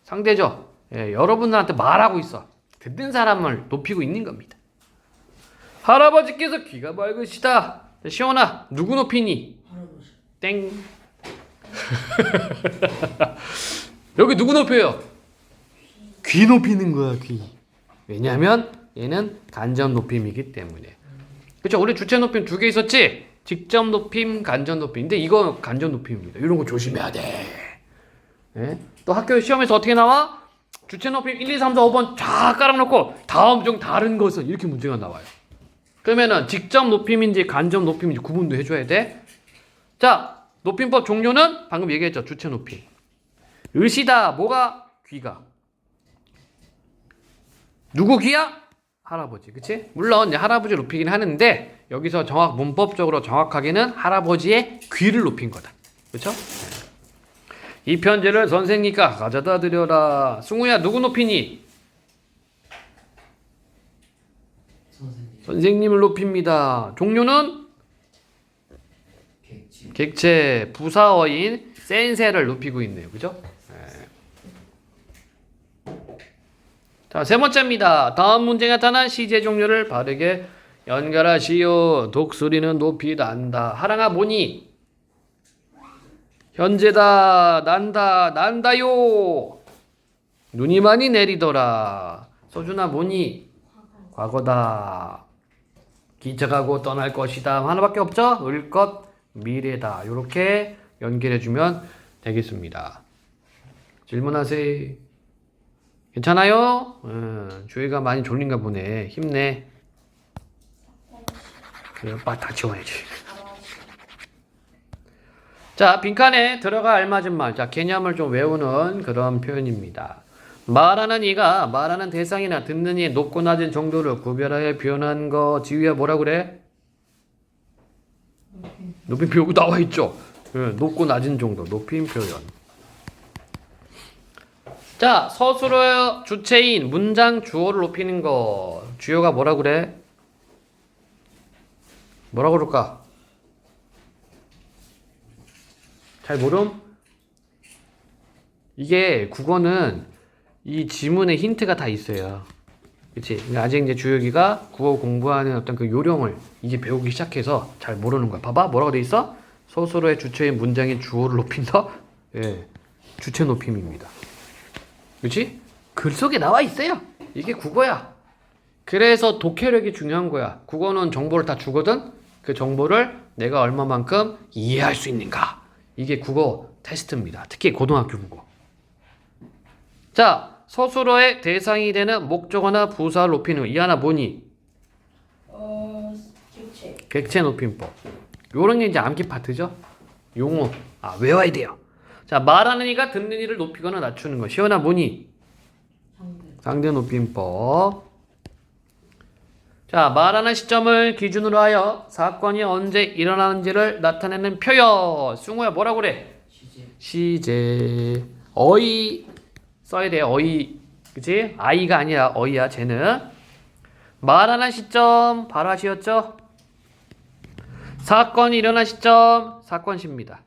상대죠. 예, 여러분들한테 말하고 있어. 듣는 사람을 높이고 있는 겁니다. 할아버지께서 귀가 맑으시다. 자, 시원아, 누구 높이니? 할아버지. 땡. 여기 누구 높여요? 귀 높이는 거야, 귀. 왜냐하면 얘는 간접 높임이기 때문에. 그쵸? 우리 주체 높임 두 개 있었지? 직접 높임, 간접 높임. 근데 이거 간접 높임입니다. 이런 거 조심해야 돼. 예? 또 학교 시험에서 어떻게 나와? 주체 높임 1, 2, 3, 4, 5번 쫙 깔아놓고 다음 중 다른 것은 이렇게 문제가 나와요. 그러면은 직접 높임인지 간접 높임인지 구분도 해줘야 돼. 자, 높임법 종류는 방금 얘기했죠. 주체 높임. 의시다. 뭐가? 귀가. 누구 귀야? 할아버지. 그치? 물론 이제 할아버지 높이긴 하는데 여기서 문법적으로 정확하게는 할아버지의 귀를 높인 거다. 그쵸? 이 편지를 선생님과 가져다 드려라. 승우야, 누구 높이니? 선생님을 높입니다. 종류는? 객체. 부사어인 센세를 높이고 있네요. 그죠? 자, 세 번째입니다. 다음 문제에 나타난 시제 종류를 바르게 연결하시오. 독수리는 높이 난다. 하랑아 뭐니? 현재다. 난다. 난다요. 눈이 많이 내리더라. 소준아 뭐니? 과거다. 기차가고 떠날 것이다. 하나밖에 없죠? 을 것, 미래다. 이렇게 연결해주면 되겠습니다. 질문하세요. 괜찮아요? 주희가 많이 졸린가 보네. 힘내. 그래, 빨리 다 지워야지. 자, 빈칸에 들어가 알맞은 말. 자, 개념을 좀 외우는 그런 표현입니다. 말하는 이가 말하는 대상이나 듣는 이의 높고 낮은 정도를 구별하여 표현한 거. 지휘야 뭐라 그래? 높임 표현 나와 있죠? 높고 낮은 정도. 높임 표현. 자, 서술어의 주체인 문장 주어를 높이는 거. 주어가 뭐라 그래? 뭐라 그럴까? 잘 모름? 이게 국어는 이 지문에 힌트가 다 있어요. 그치? 아직 이제 주혁이가 국어 공부하는 어떤 그 요령을 이제 배우기 시작해서 잘 모르는 거야. 봐봐, 뭐라고 돼 있어? 서술어의 주체인 문장의 주어를 높인다? 예, 주체 높임입니다. 그치? 글 속에 나와 있어요. 이게 국어야. 그래서 독해력이 중요한 거야. 국어는 정보를 다 주거든? 그 정보를 내가 얼마만큼 이해할 수 있는가. 이게 국어 테스트입니다. 특히 고등학교 국어. 자, 서술어의 대상이 되는 목적어나 부사를 높이는 거. 이 하나 뭐니? 객체. 객체 높임법. 요런 게 이제 암기 파트죠. 용어. 외워야 돼요. 자, 말하는 이가 듣는 이를 높이거나 낮추는 거. 시연아 뭐니? 상대 높임법. 자, 말하는 시점을 기준으로 하여 사건이 언제 일어나는지를 나타내는 표현. 승우야 뭐라고 그래? 시제. 어이 써야 돼. 어이. 그치? 아이가 아니라 어이야. 쟤는. 말하는 시점 바로 하시었죠? 사건이 일어난 시점 사건시입니다.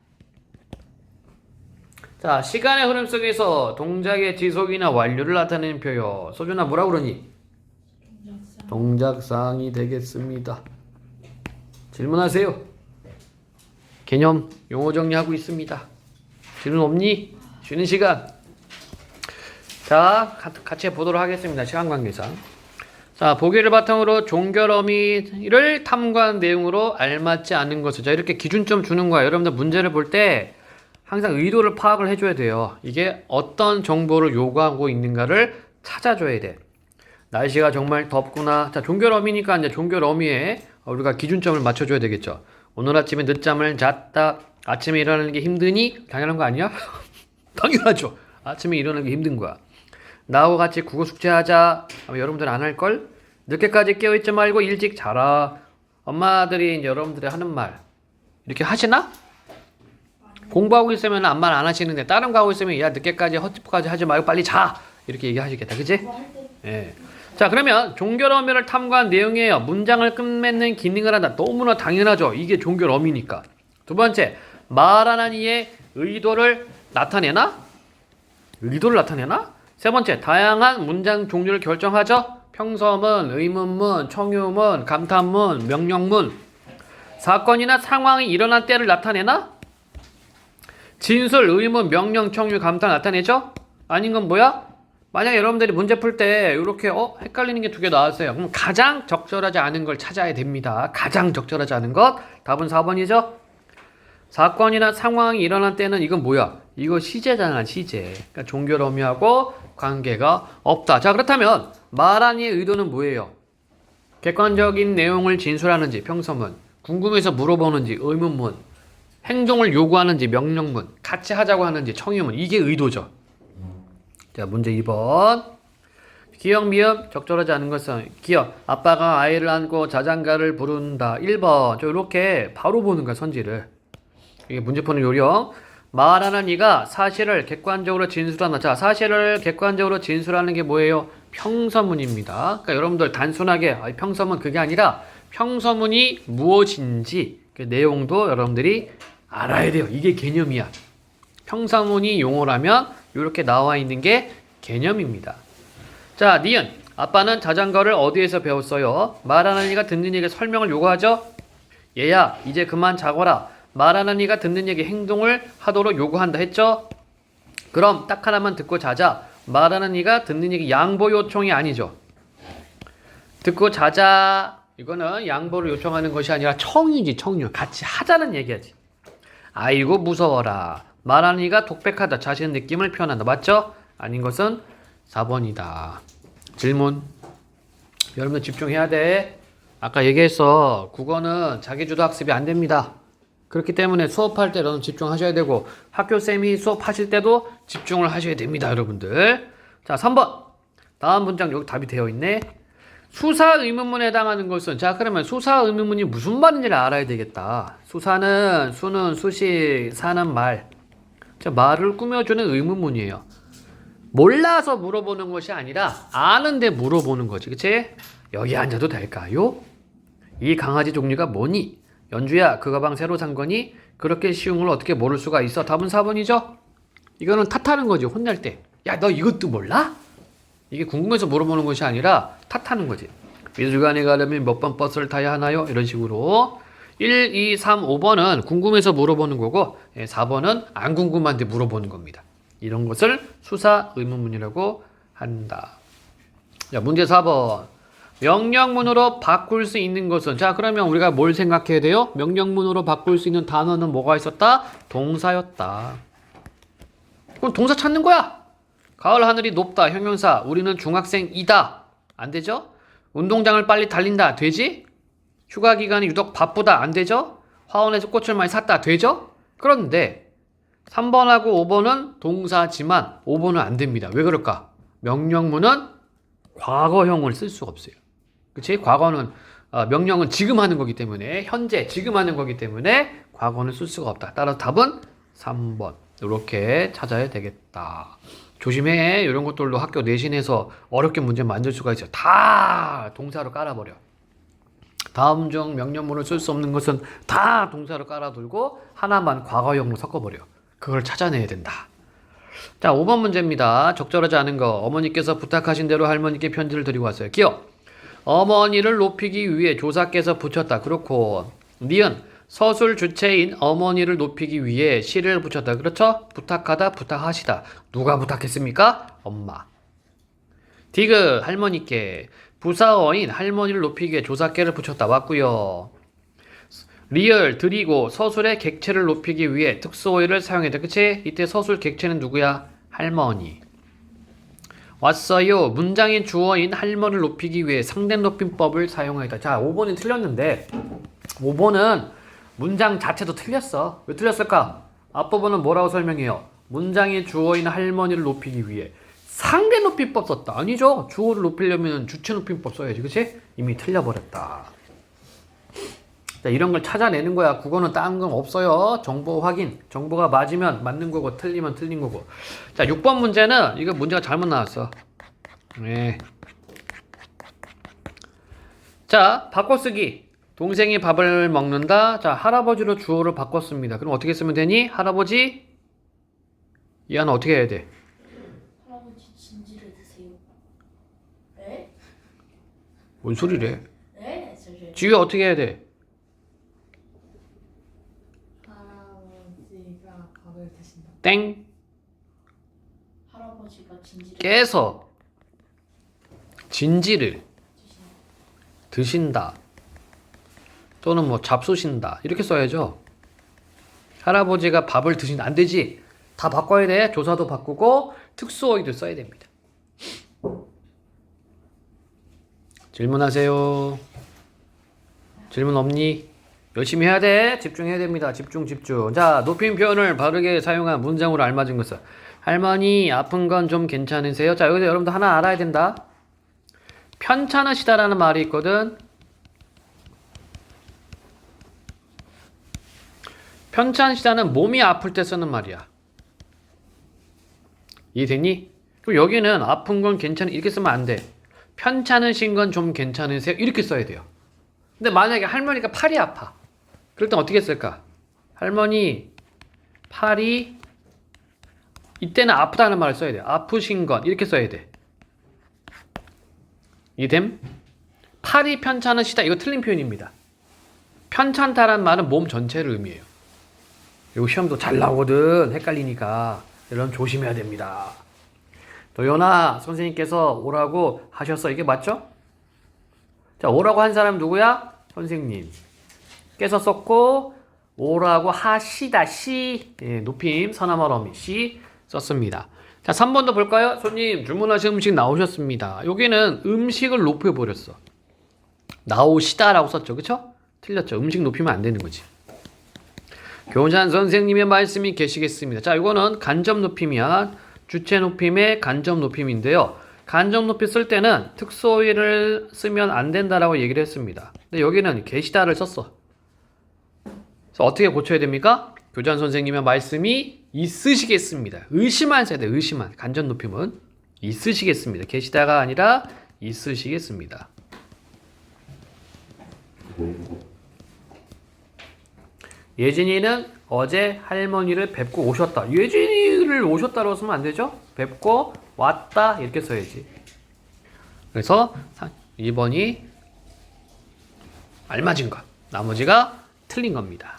자, 시간의 흐름 속에서 동작의 지속이나 완료를 나타내는 표현. 소준아 뭐라고 그러니? 동작상이 되겠습니다. 질문하세요. 개념 용어 정리하고 있습니다. 질문 없니? 쉬는 시간. 자, 같이 보도록 하겠습니다. 시간 관계상. 자, 보기를 바탕으로 종결 어미를 탐구한 내용으로 알맞지 않은 것을. 자, 이렇게 기준점 주는 거야. 여러분들 문제를 볼 때 항상 의도를 파악을 해줘야 돼요. 이게 어떤 정보를 요구하고 있는가를 찾아줘야 돼. 날씨가 정말 덥구나. 자, 종결 어미니까 이제 종결 어미에 우리가 기준점을 맞춰줘야 되겠죠. 오늘 아침에 늦잠을 잤다. 아침에 일어나는 게 힘드니? 당연한 거 아니야? 당연하죠. 아침에 일어나는 게 힘든 거야. 나하고 같이 국어 숙제하자. 여러분들 안 할걸? 늦게까지 깨어있지 말고 일찍 자라. 엄마들이 이제 여러분들이 하는 말 이렇게 하시나? 공부하고 있으면 아무 말 안 하시는데 다른 거 하고 있으면 야 늦게까지 헛짓까지 하지 말고 빨리 자 이렇게 얘기하시겠다. 그치? 예. 자, 그러면 종결 어미를 탐구한 내용이에요. 문장을 끝맺는 기능을 한다. 너무나 당연하죠. 이게 종결 어미니까. 두 번째, 말하는 이의 의도를 나타내나? 의도를 나타내나? 세 번째, 다양한 문장 종류를 결정하죠. 평서문, 의문문, 청유문, 감탄문, 명령문. 사건이나 상황이 일어난 때를 나타내나? 진술, 의문, 명령, 청유, 감탄 나타내죠? 아닌 건 뭐야? 만약에 여러분들이 문제 풀 때 이렇게 헷갈리는 게 두 개 나왔어요. 그럼 가장 적절하지 않은 걸 찾아야 됩니다. 가장 적절하지 않은 것. 답은 4번이죠? 사건이나 상황이 일어난 때는 이건 뭐야? 이거 시제잖아, 시제. 그러니까 종결 어미하고 관계가 없다. 자, 그렇다면 말한 이의 의도는 뭐예요? 객관적인 내용을 진술하는지 평서문, 궁금해서 물어보는지 의문문, 행동을 요구하는지 명령문, 같이 하자고 하는지 청유문. 이게 의도죠. 자, 문제 2번. 기역, 미역, 적절하지 않은 것은 기역, 아빠가 아이를 안고 자장가를 부른다. 1번. 저 이렇게 바로 보는 거야, 선지를. 이게 문제 푸는 요령. 말하는 이가 사실을 객관적으로 진술한다. 자, 사실을 객관적으로 진술하는 게 뭐예요? 평서문입니다. 그러니까 여러분들 단순하게 평서문 그게 아니라 평서문이 무엇인지 그 내용도 여러분들이 알아야 돼요. 이게 개념이야. 평서문이 용어라면 이렇게 나와 있는 게 개념입니다. 자, 니은. 아빠는 자전거를 어디에서 배웠어요? 말하는 이가 듣는 이에게 설명을 요구하죠? 얘야, 이제 그만 자거라. 말하는 이가 듣는 얘기 행동을 하도록 요구한다 했죠? 그럼 딱 하나만 듣고 자자. 말하는 이가 듣는 얘기 양보 요청이 아니죠. 듣고 자자. 이거는 양보를 요청하는 것이 아니라 청이지, 청유. 같이 하자는 얘기야지. 아이고 무서워라. 말하는 이가 독백하다. 자신의 느낌을 표현한다. 맞죠? 아닌 것은 4번이다. 질문. 여러분들 집중해야 돼. 아까 얘기했어. 국어는 자기주도 학습이 안 됩니다. 그렇기 때문에 수업할 때 여러분 집중하셔야 되고 학교쌤이 수업하실 때도 집중을 하셔야 됩니다. 여러분들. 자, 3번. 다음 문장 여기 답이 되어 있네. 수사 의문문에 해당하는 것은 자, 그러면 수사 의문문이 무슨 말인지를 알아야 되겠다. 수사는 수는 수식, 사는 말. 자, 말을 꾸며주는 의문문이에요. 몰라서 물어보는 것이 아니라 아는데 물어보는 거지. 그치? 여기 앉아도 될까요? 이 강아지 종류가 뭐니? 연주야, 그 가방 새로 산 거니? 그렇게 쉬운 걸 어떻게 모를 수가 있어? 답은 4번이죠? 이거는 탓하는 거지, 혼낼 때. 야, 너 이것도 몰라? 이게 궁금해서 물어보는 것이 아니라 탓하는 거지. 미술관에 가려면 몇 번 버스를 타야 하나요? 이런 식으로. 1, 2, 3, 5번은 궁금해서 물어보는 거고 4번은 안 궁금한데 물어보는 겁니다. 이런 것을 수사 의문문이라고 한다. 자, 문제 4번. 명령문으로 바꿀 수 있는 것은 자, 그러면 우리가 뭘 생각해야 돼요? 명령문으로 바꿀 수 있는 단어는 뭐가 있었다? 동사였다. 그럼 동사 찾는 거야. 가을 하늘이 높다. 형용사. 우리는 중학생이다. 안 되죠? 운동장을 빨리 달린다. 되지? 휴가 기간이 유독 바쁘다. 안 되죠? 화원에서 꽃을 많이 샀다. 되죠? 그런데 3번하고 5번은 동사지만 5번은 안 됩니다. 왜 그럴까? 명령문은 과거형을 쓸 수가 없어요. 그치? 과거는 명령은 지금 하는 거기 때문에 현재 지금 하는 거기 때문에 과거는 쓸 수가 없다. 따라서 답은 3번 이렇게 찾아야 되겠다. 조심해. 이런 것들도 학교 내신에서 어렵게 문제 만들 수가 있어요. 다 동사로 깔아버려. 다음 중 명령문을 쓸 수 없는 것은 다 동사로 깔아둘고 하나만 과거형으로 섞어버려. 그걸 찾아내야 된다. 자, 5번 문제입니다. 적절하지 않은 거. 어머니께서 부탁하신 대로 할머니께 편지를 드리고 왔어요. 기억. 어머니를 높이기 위해 조사께서 붙였다. 그렇고 니은 서술 주체인 어머니를 높이기 위해 시를 붙였다. 그렇죠? 부탁하다, 부탁하시다. 누가 부탁했습니까? 엄마. 디귿 할머니께 부사어인 할머니를 높이기 위해 조사께를 붙였다. 맞고요. 리을 드리고 서술의 객체를 높이기 위해 특수어휘를 사용했다. 그치? 이때 서술 객체는 누구야? 할머니. 왔어요. 문장의 주어인 할머니를 높이기 위해 상대 높임법을 사용하였다. 자, 5번이 틀렸는데 5번은 문장 자체도 틀렸어. 왜 틀렸을까? 앞부분은 뭐라고 설명해요? 문장의 주어인 할머니를 높이기 위해 상대 높임법 썼다. 아니죠. 주어를 높이려면 주체 높임법 써야지. 그치? 이미 틀려버렸다. 자, 이런 걸 찾아내는 거야. 국어는 딴 건 없어요. 정보 확인. 정보가 맞으면 맞는 거고 틀리면 틀린 거고. 자, 6번 문제는 이거 문제가 잘못 나왔어. 네. 자, 바꿔쓰기. 동생이 밥을 먹는다. 자, 할아버지로 주어를 바꿨습니다. 그럼 어떻게 쓰면 되니? 할아버지? 이 하나 어떻게 해야 돼? 할아버지 진지를 드세요. 네? 뭔 소리래? 네? 지우야 어떻게 해야 돼? 할아버지가 밥을 드신다. 땡. 할아버지가 진지를 깨서 진지를 드신다. 또는 뭐 잡수신다. 이렇게 써야죠. 할아버지가 밥을 드신다. 안 되지. 다 바꿔야 돼. 조사도 바꾸고 특수어휘도 써야 됩니다. 질문하세요. 질문 없니? 열심히 해야 돼. 집중해야 됩니다. 집중. 자, 높임 표현을 바르게 사용한 문장으로 알맞은 것은 할머니 아픈 건 좀 괜찮으세요? 자, 여기서 여러분들 하나 알아야 된다. 편찮으시다라는 말이 있거든. 편찮으시다는 몸이 아플 때 쓰는 말이야. 이해됐니? 그럼 여기는 아픈 건 괜찮으 이렇게 쓰면 안 돼. 편찮으신 건 좀 괜찮으세요? 이렇게 써야 돼요. 근데 만약에 할머니가 팔이 아파. 그럴 땐 어떻게 쓸까? 할머니 팔이 이때는 아프다는 말을 써야 돼. 아프신 건 이렇게 써야 돼. 이해됨? 팔이 편찮으시다. 이거 틀린 표현입니다. 편찮다란 말은 몸 전체를 의미해요. 이거 시험도 잘 나오거든. 헷갈리니까 여러분 조심해야 됩니다. 도연아 선생님께서 오라고 하셨어. 이게 맞죠? 자, 오라고 한 사람 누구야? 선생님. 께서 썼고 오라고 하시다. 시. 예, 높임 서나말 어미 시 썼습니다. 자, 3번도 볼까요? 손님 주문하신 음식 나오셨습니다. 여기는 음식을 높여버렸어. 나오시다라고 썼죠. 그쵸? 틀렸죠. 음식 높이면 안 되는 거지. 교장 선생님의 말씀이 계시겠습니다. 자, 이거는 간접 높임이야. 주체 높임의 간접 높임인데요. 간접 높임 쓸 때는 특수어휘를 쓰면 안 된다라고 얘기를 했습니다. 근데 여기는 계시다를 썼어. 그래서 어떻게 고쳐야 됩니까? 교장 선생님의 말씀이 있으시겠습니다. 의심만 써야 돼. 의심만. 간접 높임은 있으시겠습니다. 계시다가 아니라 있으시겠습니다. 예진이는 어제 할머니를 뵙고 오셨다. 예진이를 오셨다라고 쓰면 안 되죠? 뵙고 왔다 이렇게 써야지. 그래서 2번이 알맞은 것. 나머지가 틀린 겁니다.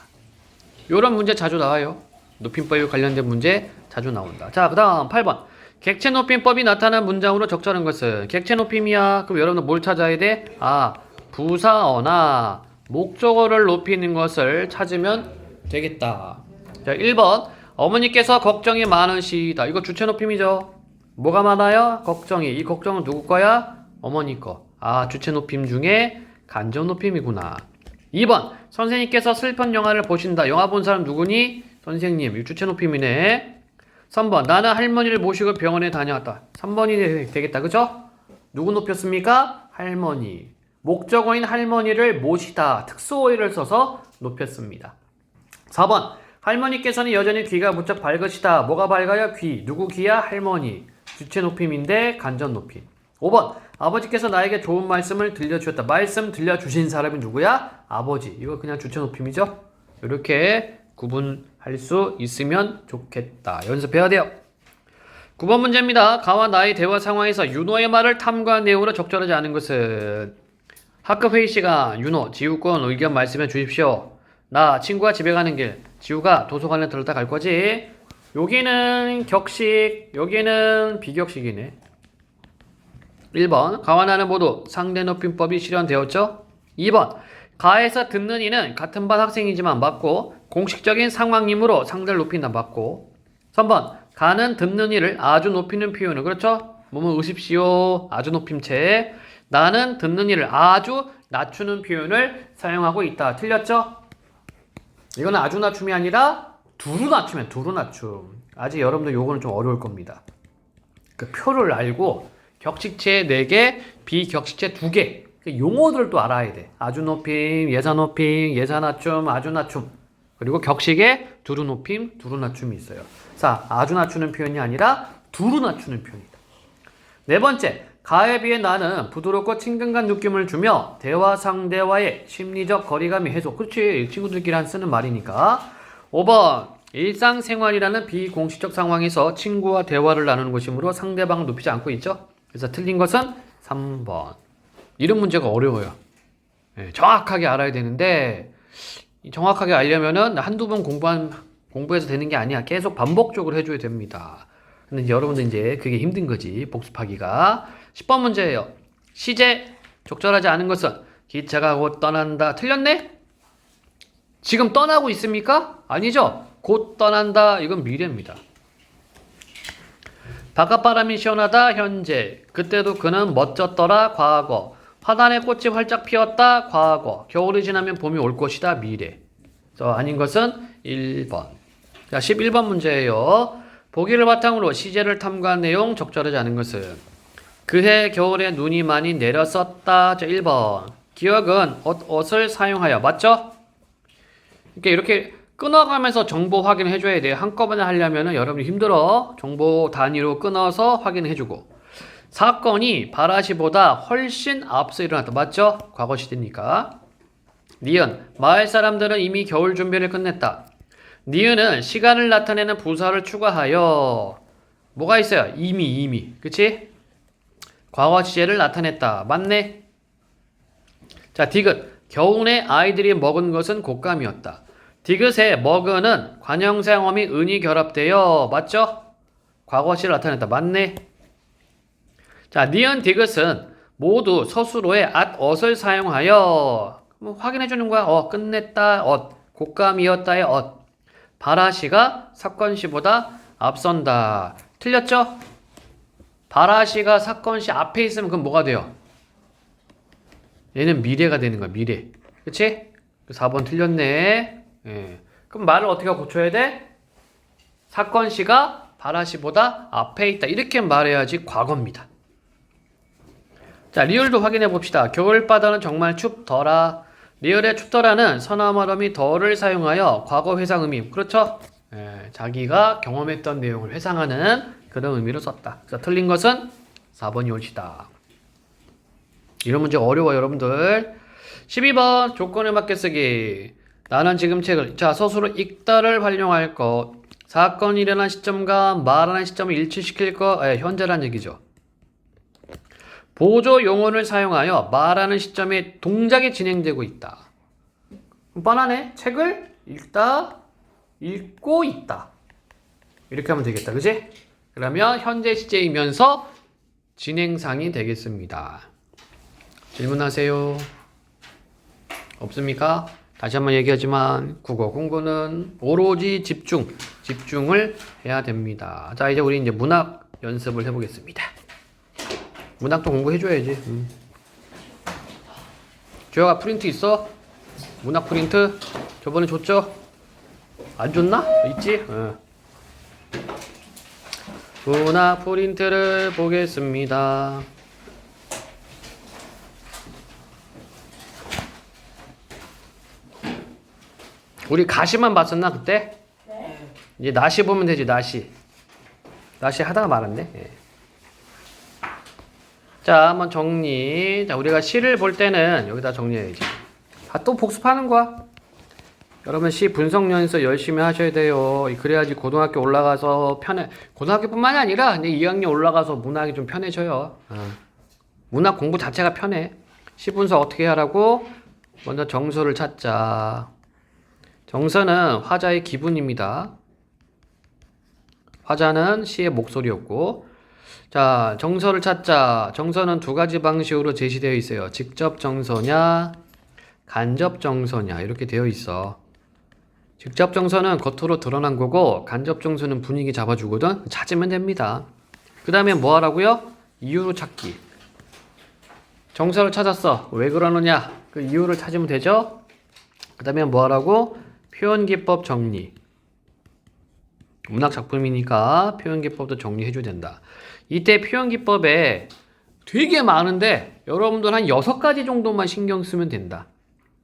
이런 문제 자주 나와요. 높임법에 관련된 문제 자주 나온다. 자, 그 다음 8번. 객체 높임법이 나타난 문장으로 적절한 것은 객체 높임이야. 그럼 여러분들 뭘 찾아야 돼? 아, 부사어나 목적어를 높이는 것을 찾으면 되겠다. 자, 1번. 어머니께서 걱정이 많으시다. 이거 주체 높임이죠. 뭐가 많아요? 걱정이. 이 걱정은 누구 거야? 어머니 거. 아, 주체 높임 중에 간접 높임이구나. 2번. 선생님께서 슬픈 영화를 보신다. 영화 본 사람 누구니? 선생님. 이 주체 높임이네. 3번. 나는 할머니를 모시고 병원에 다녀왔다. 3번이 되겠다. 그죠? 누구 높였습니까? 할머니. 목적어인 할머니를 모시다. 특수어휘를 써서 높였습니다. 4번. 할머니께서는 여전히 귀가 무척 밝으시다. 뭐가 밝아요? 귀. 누구 귀야? 할머니. 주체 높임인데 간접 높임. 5번. 아버지께서 나에게 좋은 말씀을 들려주셨다. 말씀 들려주신 사람이 누구야? 아버지. 이거 그냥 주체 높임이죠? 이렇게 구분할 수 있으면 좋겠다. 연습해야 돼요. 9번 문제입니다. 가와 나의 대화 상황에서 윤호의 말을 탐구한 내용으로 적절하지 않은 것은 학급 회의 시간 윤호, 지우권 의견 말씀해 주십시오. 나 친구가 집에 가는 길 지우가 도서관에 들렀다 갈 거지. 여기는 격식, 여기는 비격식이네. 1번 가와 나는 모두 상대 높임법이 실현되었죠. 2번 가에서 듣는 이는 같은 반 학생이지만 맞고 공식적인 상황이므로 상대를 높인다 맞고 3번 가는 듣는 이를 아주 높이는 표현을 그렇죠. 뭐뭐 의십시오 아주 높임체 나는 듣는 이를 아주 낮추는 표현을 사용하고 있다. 틀렸죠? 이거는 아주 낮춤이 아니라 두루 낮춤이야. 두루 낮춤. 아직 여러분들 요거는 좀 어려울 겁니다. 그 표를 알고 격식체 4개, 비격식체 2개. 그 용어들을 또 알아야 돼. 아주 높임, 예사 높임, 예사 낮춤, 아주 낮춤. 그리고 격식에 두루 높임, 두루 낮춤이 있어요. 자, 아주 낮추는 표현이 아니라 두루 낮추는 표현이다. 네 번째, 가에 비해 나는 부드럽고 친근한 느낌을 주며 대화 상대와의 심리적 거리감이 해소. 그렇지, 친구들끼리 쓰는 말이니까. 5번, 일상생활이라는 비공식적 상황에서 친구와 대화를 나누는 것이므로 상대방을 높이지 않고 있죠. 그래서 틀린 것은 3번. 이런 문제가 어려워요. 네, 정확하게 알아야 되는데 정확하게 알려면은 한두 번 공부해서 되는 게 아니야. 계속 반복적으로 해줘야 됩니다. 근데 이제 여러분들 이제 그게 힘든 거지. 복습하기가. 10번 문제예요. 시제 적절하지 않은 것은 기차가 곧 떠난다. 틀렸네? 지금 떠나고 있습니까? 아니죠. 곧 떠난다. 이건 미래입니다. 바깥바람이 시원하다. 현재. 그때도 그는 멋졌더라. 과거. 화단의 꽃이 활짝 피었다. 과거. 겨울이 지나면 봄이 올 것이다. 미래. 아닌 것은 1번. 자, 11번 문제예요. 보기를 바탕으로 시제를 탐구한 내용 적절하지 않은 것은 그해 겨울에 눈이 많이 내렸었다. 자, 1번. 기억은 옷을 사용하여. 맞죠? 이렇게 끊어가면서 정보 확인을 해줘야 돼요. 한꺼번에 하려면 여러분이 힘들어. 정보 단위로 끊어서 확인해주고. 사건이 바라시보다 훨씬 앞서 일어났다. 맞죠? 과거 시대니까. 니은. 마을 사람들은 이미 겨울 준비를 끝냈다. 니은은 시간을 나타내는 부사를 추가하여 뭐가 있어요? 이미. 그치? 과거 시제를 나타냈다. 맞네? 자, 디귿. 겨우내 아이들이 먹은 것은 곶감이었다. 디귿의 먹은은 관형사형어미 은이 결합되어 맞죠? 과거 시제를 나타냈다. 맞네? 자, 니은 디귿은 모두 서술어에 앗,엇을 사용하여 확인해 주는 거야. 끝냈다. 곶감이었다의 바라시가 사건시보다 앞선다. 틀렸죠? 바라시가 사건시 앞에 있으면 그럼 뭐가 돼요? 얘는 미래가 되는 거야. 미래. 그치? 4번 틀렸네. 예. 그럼 말을 어떻게 고쳐야 돼? 사건시가 바라시보다 앞에 있다. 이렇게 말해야지 과거입니다. 자, 리을도 확인해 봅시다. 겨울바다는 정말 춥더라. 리을의 춥더라는 서나말음이 더를 사용하여 과거 회상 의미. 그렇죠? 예, 자기가 경험했던 내용을 회상하는 그런 의미로 썼다. 그래서 틀린 것은 4번이 옳시다. 이런 문제 어려워요, 여러분들. 12번 조건에 맞게 쓰기. 나는 지금 책을 서술어 읽다를 활용할 것. 사건이 일어난 시점과 말하는 시점을 일치시킬 것. 현재란 얘기죠. 보조 용어를 사용하여 말하는 시점에 동작이 진행되고 있다. 뻔하네. 책을 읽고 있다. 이렇게 하면 되겠다. 그치? 그러면 현재 시제이면서 진행상이 되겠습니다. 질문하세요. 없습니까? 다시 한번 얘기하지만 국어 공부는 오로지 집중을 해야 됩니다. 자, 이제 우리 문학 연습을 해보겠습니다. 문학도 공부해줘야지. 주혁아 프린트 있어? 문학 프린트? 저번에 줬죠? 안 줬나? 있지? 문학 프린트를 보겠습니다. 우리 가시만 봤었나 그때? 네. 이제 나시 보면 되지. 나시 하다가 말았네. 예. 자, 한번 정리. 자, 우리가 시를 볼 때는 여기다 정리해야지. 또 복습하는 거야. 여러분 시 분석 연습 열심히 하셔야 돼요. 그래야지 고등학교 올라가서 편해. 고등학교뿐만이 아니라 이제 2학년 올라가서 문학이 좀 편해져요. 문학 공부 자체가 편해. 시 분석 어떻게 하라고? 먼저 정서를 찾자. 정서는 화자의 기분입니다. 화자는 시의 목소리였고 자, 정서를 찾자. 정서는 두 가지 방식으로 제시되어 있어요. 직접 정서냐, 간접 정서냐 이렇게 되어 있어. 직접 정서는 겉으로 드러난 거고 간접 정서는 분위기 잡아주거든. 찾으면 됩니다. 그 다음에 뭐 하라고요? 이유로 찾기. 정서를 찾았어. 왜 그러느냐? 그 이유를 찾으면 되죠? 그 다음에 뭐 하라고? 표현기법 정리. 문학 작품이니까 표현기법도 정리해줘야 된다. 이때 표현기법에 되게 많은데 여러분들 한 6가지 정도만 신경 쓰면 된다.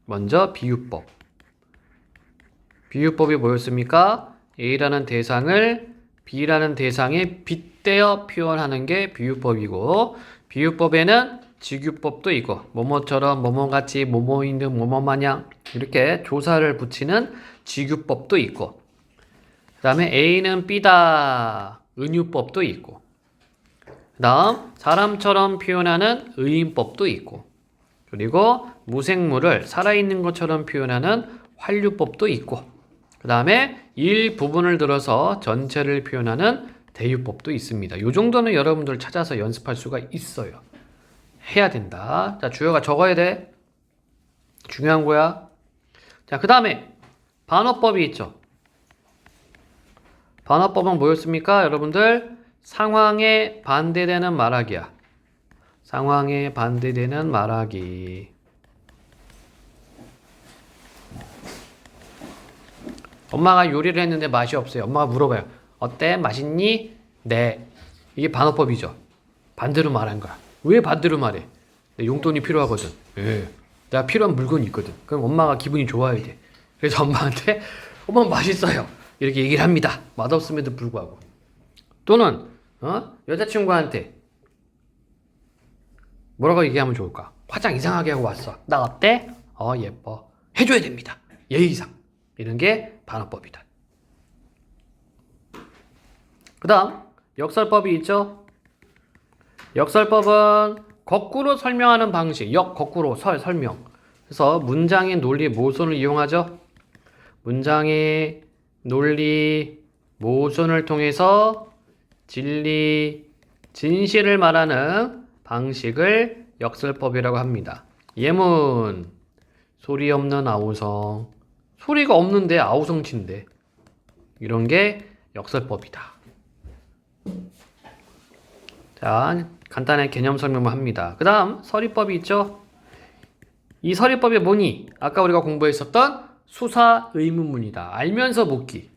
먼저 비유법. 비유법이 뭐였습니까? A라는 대상을 B라는 대상에 빗대어 표현하는 게 비유법이고, 비유법에는 직유법도 있고, 뭐뭐처럼, 뭐뭐같이, 뭐뭐인 뭐뭐마냥 이렇게 조사를 붙이는 직유법도 있고, 그 다음에 A는 B다 은유법도 있고, 그 다음 사람처럼 표현하는 의인법도 있고, 그리고 무생물을 살아있는 것처럼 표현하는 환류법도 있고, 그 다음에 일부분을 들어서 전체를 표현하는 대유법도 있습니다. 이 정도는 여러분들 찾아서 연습할 수가 있어요. 해야 된다. 자, 주어가 적어야 돼. 중요한 거야. 자, 그 다음에 반어법이 있죠. 반어법은 뭐였습니까? 여러분들 상황에 반대되는 말하기야. 상황에 반대되는 말하기. 엄마가 요리를 했는데 맛이 없어요. 엄마가 물어봐요. 어때? 맛있니? 네. 이게 반어법이죠. 반대로 말한 거야. 왜 반대로 말해? 내 용돈이 필요하거든. 예. 내가 필요한 물건이 있거든. 그럼 엄마가 기분이 좋아야 돼. 그래서 엄마한테 엄마 맛있어요. 이렇게 얘기를 합니다. 맛없음에도 불구하고. 또는 여자친구한테 뭐라고 얘기하면 좋을까? 화장 이상하게 하고 왔어. 나 어때? 예뻐. 해줘야 됩니다. 예의상. 이런 게 반어법이다. 그 다음 역설법이 있죠. 역설법은 거꾸로 설명하는 방식. 거꾸로 설명. 그래서 문장의 논리 모순을 이용하죠. 문장의 논리 모순을 통해서 진리, 진실을 말하는 방식을 역설법이라고 합니다. 예문, 소리 없는 아우성. 소리가 없는데 아우성치인데. 이런 게 역설법이다. 자, 간단하게 개념 설명만 합니다. 그 다음 서리법이 있죠. 이 서리법이 뭐니? 아까 우리가 공부했었던 수사 의문문이다. 알면서 묻기.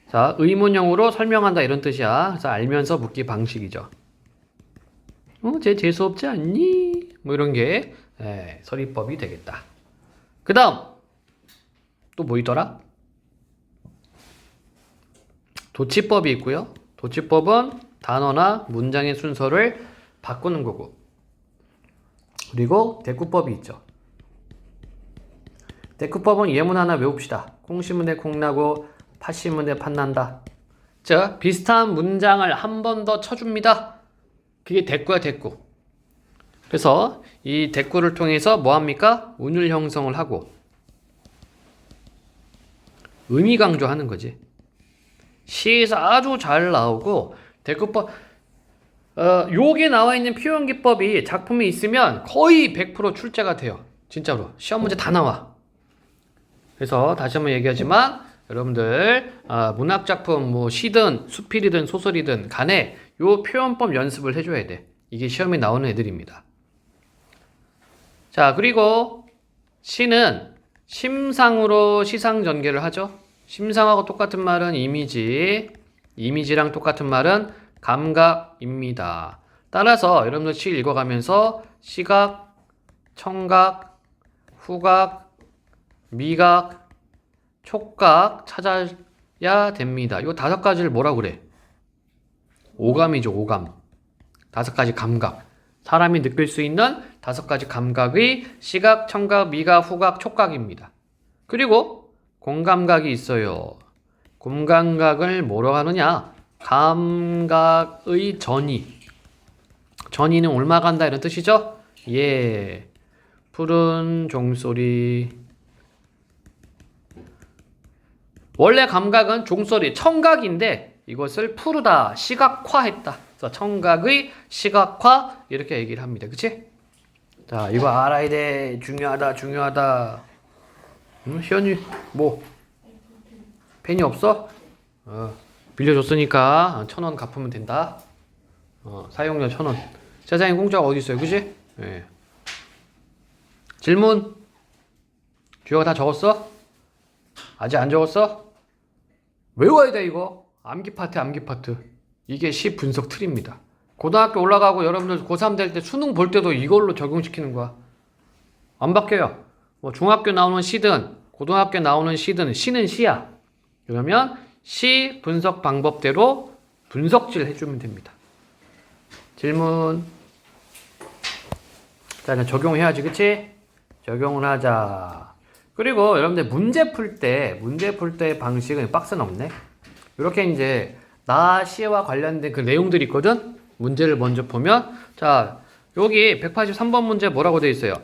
자, 의문형으로 설명한다 이런 뜻이야. 그래서 알면서 묻기 방식이죠. 쟤 재수 없지 않니? 뭐 이런 게 서리법이 되겠다. 그 다음 또 뭐 있더라? 도치법이 있고요. 도치법은 단어나 문장의 순서를 바꾸는 거고, 그리고 대꾸법이 있죠. 대꾸법은 예문 하나 외웁시다. 콩 심은 데 콩 나고 팥 심은 데 팥 난다. 자, 비슷한 문장을 한 번 더 쳐줍니다. 그게 대꾸야, 대꾸. 그래서 이 대꾸를 통해서 뭐 합니까? 운율 형성을 하고 의미 강조하는 거지. 시에서 아주 잘 나오고, 대꾸법 요게 나와 있는 표현 기법이 작품에 있으면 거의 100% 출제가 돼요. 진짜로 시험 문제 다 나와. 그래서 다시 한번 얘기하지만 여러분들 문학 작품 뭐 시든 수필이든 소설이든 간에 요 표현법 연습을 해줘야 돼. 이게 시험에 나오는 애들입니다. 자, 그리고 시는 심상으로 시상 전개를 하죠. 심상하고 똑같은 말은 이미지, 이미지랑 똑같은 말은 감각입니다. 따라서 여러분들 시 읽어가면서 시각, 청각, 후각, 미각, 촉각 찾아야 됩니다. 이 5가지를 뭐라 그래? 오감이죠, 오감. 5가지 감각. 사람이 느낄 수 있는 5가지 감각의 시각, 청각, 미각, 후각, 촉각입니다. 그리고 공감각이 있어요. 공감각을 뭐라고 하느냐? 감각의 전이. 전이는 옮아간다 이런 뜻이죠? 예. 푸른 종소리. 원래 감각은 종소리, 청각인데 이것을 푸르다, 시각화했다. 그래서 청각의 시각화 이렇게 얘기를 합니다. 그치? 자, 이거 알아야 돼. 중요하다, 중요하다. 시연이 뭐 펜이 없어? 빌려줬으니까 1,000원 갚으면 된다. 사용료 1,000원. 세상에 공짜가 어디 있어요, 그치? 예. 질문. 주혁아 다 적었어? 아직 안 적었어? 외워야 돼 이거. 암기 파트, 암기 파트. 이게 시 분석 틀입니다. 고등학교 올라가고 여러분들 고3 될 때 수능 볼 때도 이걸로 적용시키는 거야. 안 바뀌어요. 뭐 중학교 나오는 시든 고등학교 나오는 시든 시는 시야. 그러면 시 분석 방법대로 분석질 해주면 됩니다. 질문. 자, 이제 적용해야지, 그치? 적용을 하자. 그리고 여러분들 문제 풀 때 방식은 박스는 없네. 이렇게 이제 나 시와 관련된 그 내용들이 있거든. 문제를 먼저 보면, 자, 여기 183번 문제 뭐라고 되어 있어요?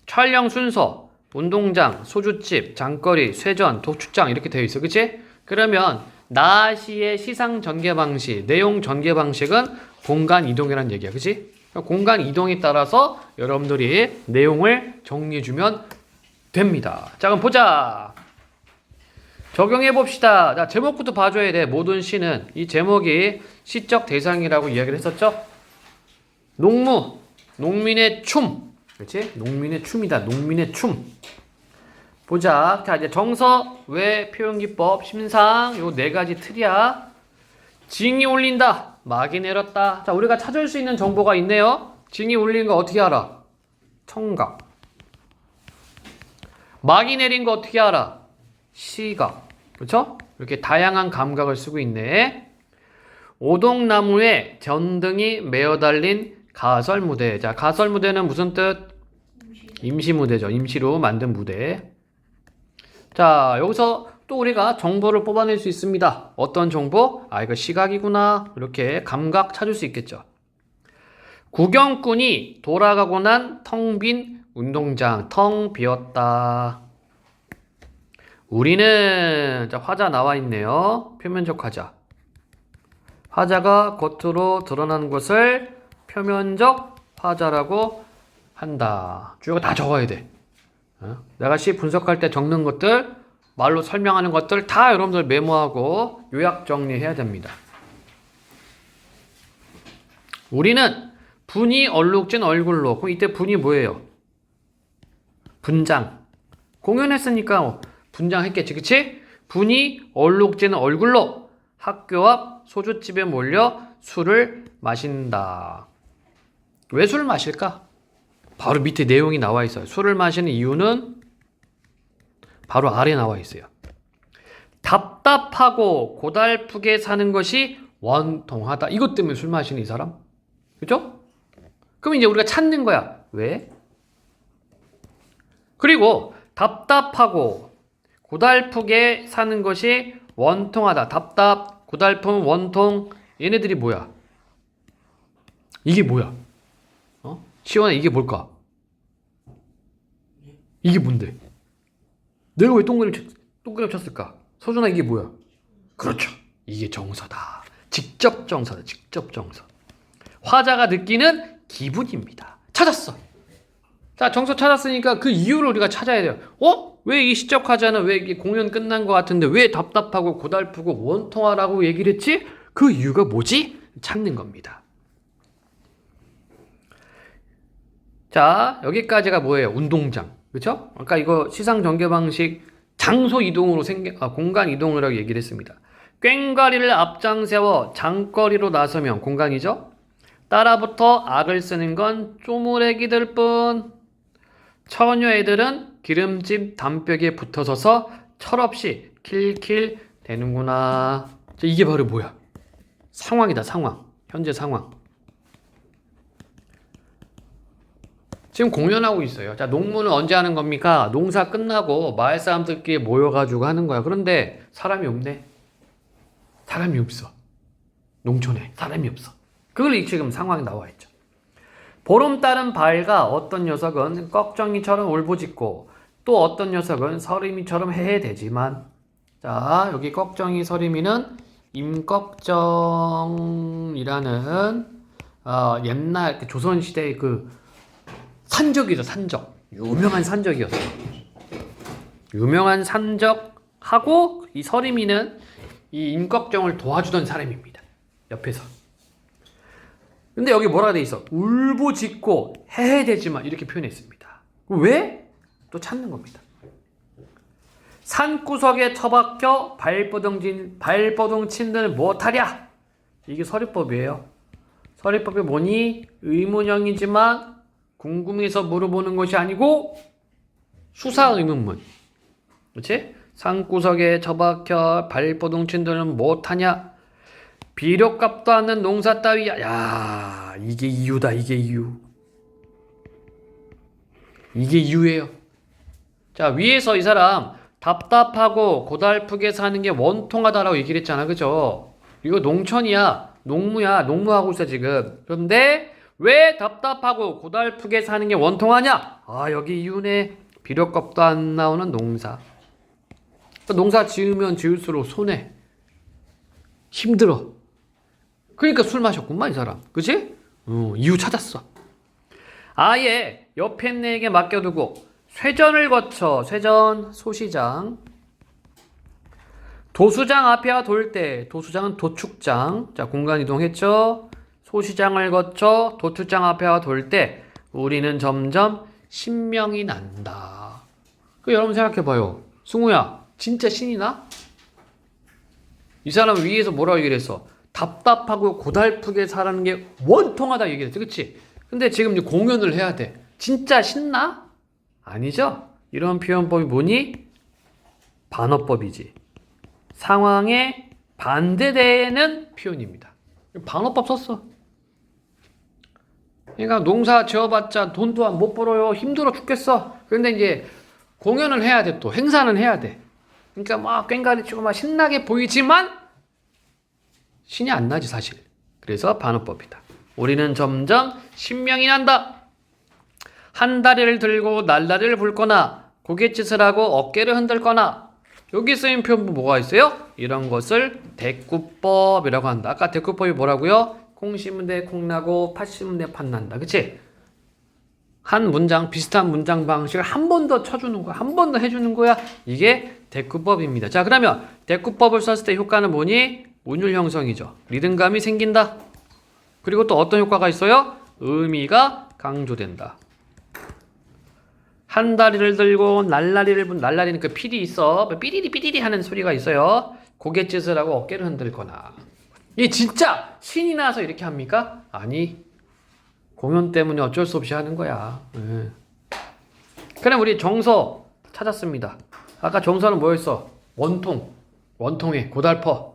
촬영 순서, 운동장, 소주집, 장거리, 쇠전, 도축장 이렇게 되어 있어, 그치? 그러면 나 시의 시상 전개 방식, 내용 전개 방식은 공간 이동이라는 얘기야, 그치? 공간 이동에 따라서 여러분들이 내용을 정리해주면 됩니다. 자, 그럼 보자. 적용해 봅시다. 자, 제목부터 봐줘야 돼. 모든 시는 이 제목이 시적 대상이라고 이야기를 했었죠. 농무, 농민의 춤, 그렇지? 농민의 춤이다. 농민의 춤. 보자. 자, 이제 정서, 왜, 표현기법, 심상 요 4가지 틀이야. 징이 울린다. 막이 내렸다. 자, 우리가 찾을 수 있는 정보가 있네요. 징이 울리는 거 어떻게 알아? 청각. 막이 내린 거 어떻게 알아? 시각. 그렇죠? 이렇게 다양한 감각을 쓰고 있네. 오동나무에 전등이 메어 달린 가설무대. 자, 가설무대는 무슨 뜻? 임시무대죠. 임시로 만든 무대. 자, 여기서 또 우리가 정보를 뽑아낼 수 있습니다. 어떤 정보? 아, 이거 시각이구나. 이렇게 감각 찾을 수 있겠죠. 구경꾼이 돌아가고 난 텅 빈 운동장, 텅 비었다. 우리는, 자, 화자 나와 있네요. 표면적 화자. 화자가 겉으로 드러나는 것을 표면적 화자라고 한다. 주요가 다 적어야 돼. 내가 시 분석할 때 적는 것들, 말로 설명하는 것들 다 여러분들 메모하고 요약 정리해야 됩니다. 우리는 분이 얼룩진 얼굴로. 그럼 이때 분이 뭐예요? 분장. 공연했으니까 분장했겠지, 그치? 분이 얼룩진 얼굴로 학교 앞 소주집에 몰려 술을 마신다. 왜 술을 마실까? 바로 밑에 내용이 나와 있어요. 술을 마시는 이유는 바로 아래 나와 있어요. 답답하고 고달프게 사는 것이 원통하다. 이것 때문에 술 마시는 이 사람? 그죠? 그럼 이제 우리가 찾는 거야. 왜? 그리고 답답하고 고달프게 사는 것이 원통하다. 답답, 고달픔, 원통. 얘네들이 뭐야? 이게 뭐야? 시원아, 이게 뭘까? 이게 뭔데? 내가 왜 동그라미 쳤을까? 서준아, 이게 뭐야? 그렇죠. 이게 정서다. 직접 정서다. 직접 정서. 화자가 느끼는 기분입니다. 찾았어. 자, 정서 찾았으니까 그 이유를 우리가 찾아야 돼요. 왜 이 시적 화자는 왜 이게 공연 끝난 것 같은데 왜 답답하고 고달프고 원통하라고 얘기를 했지? 그 이유가 뭐지? 찾는 겁니다. 자, 여기까지가 뭐예요? 운동장. 그렇죠? 아까 이거 시상 전개 방식 장소 이동으로 공간 이동이라고 얘기를 했습니다. 꽹과리를 앞장세워 장거리로 나서면 공간이죠? 따라붙어 악을 쓰는 건 쪼무레기들 뿐. 처녀 애들은 기름집 담벼기에 붙어서서 철없이 킬킬 대는구나. 이게 바로 뭐야? 상황이다, 상황. 현재 상황. 지금 공연하고 있어요. 자, 농무는 언제 하는 겁니까? 농사 끝나고 마을 사람들끼리 모여가지고 하는 거야. 그런데 사람이 없네. 사람이 없어. 농촌에 사람이 없어. 그걸 지금 상황이 나와 있죠. 보름달은 밝아 어떤 녀석은 꺽정이처럼 울부짖고 또 어떤 녀석은 서림이처럼 해해대지만. 자, 여기 꺽정이 서림이는 임꺽정이라는 옛날 그 조선시대의 그 산적이죠, 산적. 유명한 산적이었어. 유명한 산적하고 이 서림이는 이 임꺽정을 도와주던 사람입니다. 옆에서. 근데 여기 뭐라 돼 있어? 울부짖고 해해대지만 이렇게 표현했습니다. 왜? 또 찾는 겁니다. 산구석에 처박혀 발버둥 친들 못하랴. 이게 서리법이에요. 서리법이 뭐니? 의문형이지만 궁금해서 물어보는 것이 아니고 수사 의문문. 그렇지? 산구석에 처박혀 발버둥 친들은 못하냐? 비료값도 않는 농사 따위야. 야, 이게 이유다. 이게 이유. 이게 이유예요. 자, 위에서 이 사람 답답하고 고달프게 사는 게 원통하다라고 얘기를 했잖아. 그죠? 이거 농촌이야. 농무야. 농무하고 있어 지금. 그런데 왜 답답하고 고달프게 사는 게 원통하냐? 아, 여기 이유네. 비료값도 안 나오는 농사. 농사 지으면 지을수록 손해. 힘들어. 그러니까 술 마셨구만 이 사람. 그치? 이유 찾았어. 아예 옆에 내에게 맡겨두고 쇠전을 거쳐, 쇠전 소시장, 도수장 앞에 돌 때, 도수장은 도축장, 자 공간 이동했죠. 소시장을 거쳐 도축장 앞에 돌 때 우리는 점점 신명이 난다. 그 여러분 생각해봐요. 승우야, 진짜 신이 나? 이 사람 위에서 뭐라고 얘기를 했어? 답답하고 고달프게 살아는 게 원통하다 얘기를 했지, 그치? 근데 지금 이제 공연을 해야 돼. 진짜 신나? 아니죠? 이런 표현법이 뭐니? 반어법이지. 상황에 반대되는 표현입니다. 반어법 썼어. 그러니까 농사 지어봤자 돈 또한 못 벌어요. 힘들어 죽겠어. 그런데 이제 공연을 해야 돼, 또 행사는 해야 돼. 그러니까 막 꽹가리 치고 막 신나게 보이지만 신이 안 나지 사실. 그래서 반어법이다. 우리는 점점 신명이 난다. 한 다리를 들고 날다리를 붉거나 고갯짓을 하고 어깨를 흔들거나. 여기 쓰인 표현 뭐가 있어요? 이런 것을 대꾸법이라고 한다. 아까 대꾸법이 뭐라고요? 콩 심은 데 콩 나고 팥 심은 데 팥 난다. 그치? 한 문장, 비슷한 문장 방식을 한 번 더 쳐주는 거야. 한 번 더 해주는 거야. 이게 대꾸법입니다. 자, 그러면 대꾸법을 썼을 때 효과는 뭐니? 운율 형성이죠. 리듬감이 생긴다. 그리고 또 어떤 효과가 있어요? 의미가 강조된다. 한 다리를 들고 날라리는 그 필이 있어. 삐리리 삐리리 하는 소리가 있어요. 고갯짓을 하고 어깨를 흔들거나. 이게 진짜 신이 나서 이렇게 합니까? 아니, 공연 때문에 어쩔 수 없이 하는 거야. 네. 그럼 우리 정서 찾았습니다. 아까 정서는 뭐였어? 원통해, 고달퍼.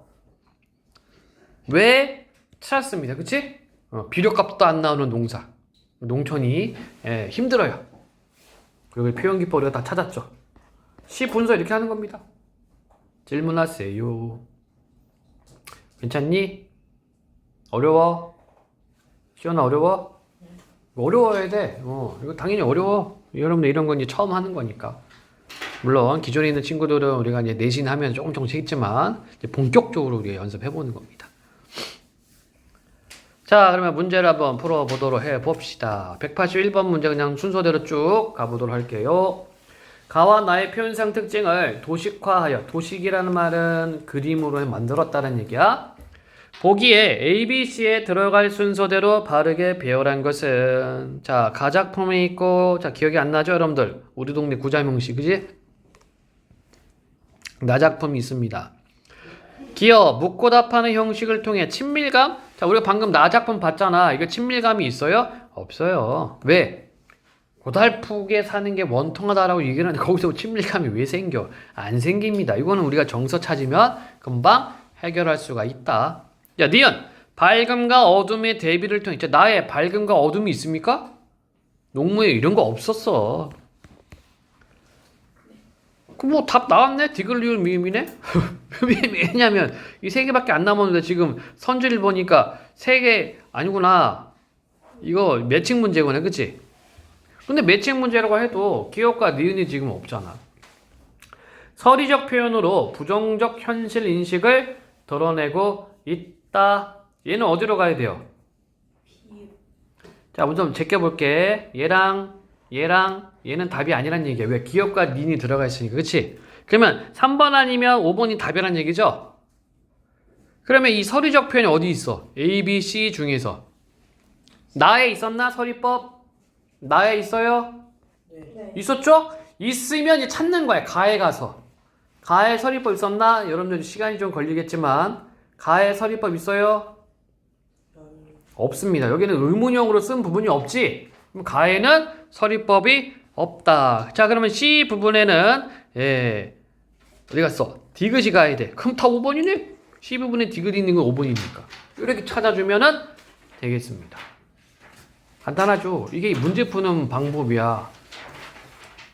왜? 찾았습니다. 그치? 비료값도 안 나오는 농사. 농촌이 힘들어요. 그리고 표현기법 우리가 다 찾았죠. 시 분석 이렇게 하는 겁니다. 질문하세요. 괜찮니? 어려워? 시연아 어려워? 어려워야 돼. 이거 당연히 어려워. 여러분들 이런 건 이제 처음 하는 거니까. 물론 기존에 있는 친구들은 우리가 이제 내신하면 조금씩 했지만 이제 본격적으로 우리가 연습해보는 겁니다. 자, 그러면 문제를 한번 풀어보도록 해봅시다. 181번 문제 그냥 순서대로 쭉 가보도록 할게요. 가와 나의 표현상 특징을 도식화하여, 도식이라는 말은 그림으로 만들었다는 얘기야. 보기에 ABC에 들어갈 순서대로 바르게 배열한 것은, 자, 가작품이 있고, 자, 기억이 안 나죠, 여러분들? 우리 동네 구자명시, 그지? 나작품이 있습니다. 기어, 묻고 답하는 형식을 통해 친밀감? 자, 우리가 방금 나작품 봤잖아. 이거 친밀감이 있어요? 없어요. 왜? 고달프게 사는 게 원통하다라고 얘기를 하는데 거기서 친밀감이 왜 생겨? 안 생깁니다. 이거는 우리가 정서 찾으면 금방 해결할 수가 있다. 야, 니은, 밝음과 어둠의 대비를 통해, 나의 밝음과 어둠이 있습니까? 농무에 이런 거 없었어. 뭐 답 나왔네? 디글리울 미음이네? 왜냐면 이 세 개밖에 안 남았는데 지금 선지를 보니까 세 개 아니구나. 이거 매칭 문제구나, 그치? 근데 매칭 문제라고 해도 기억과 니은이 지금 없잖아. 서리적 표현으로 부정적 현실 인식을 덜어내고 있다. 얘는 어디로 가야 돼요? 자, 우선 제껴볼게. 얘랑 얘는 답이 아니란 얘기야. 왜? 기억과 닌이 들어가 있으니까. 그치? 그러면 3번 아니면 5번이 답이란 얘기죠? 그러면 이 서리적 표현이 어디 있어? A, B, C 중에서 나에 있었나? 서리법? 나에 있어요? 네. 있었죠? 있으면 이제 찾는 거야. 가에 가서. 가에 서리법 있었나? 여러분들 시간이 좀 걸리겠지만 가에 서리법 있어요? 없습니다. 여기는 의문형으로 쓴 부분이 없지. 그럼 가에는 서리법이 없다. 자, 그러면 C 부분에는 어디 갔어? 디귿이 가야 돼. 그럼 다 5번이네? C 부분에 디귿이 있는 건 5번이니까. 이렇게 찾아주면은 되겠습니다. 간단하죠? 이게 문제 푸는 방법이야.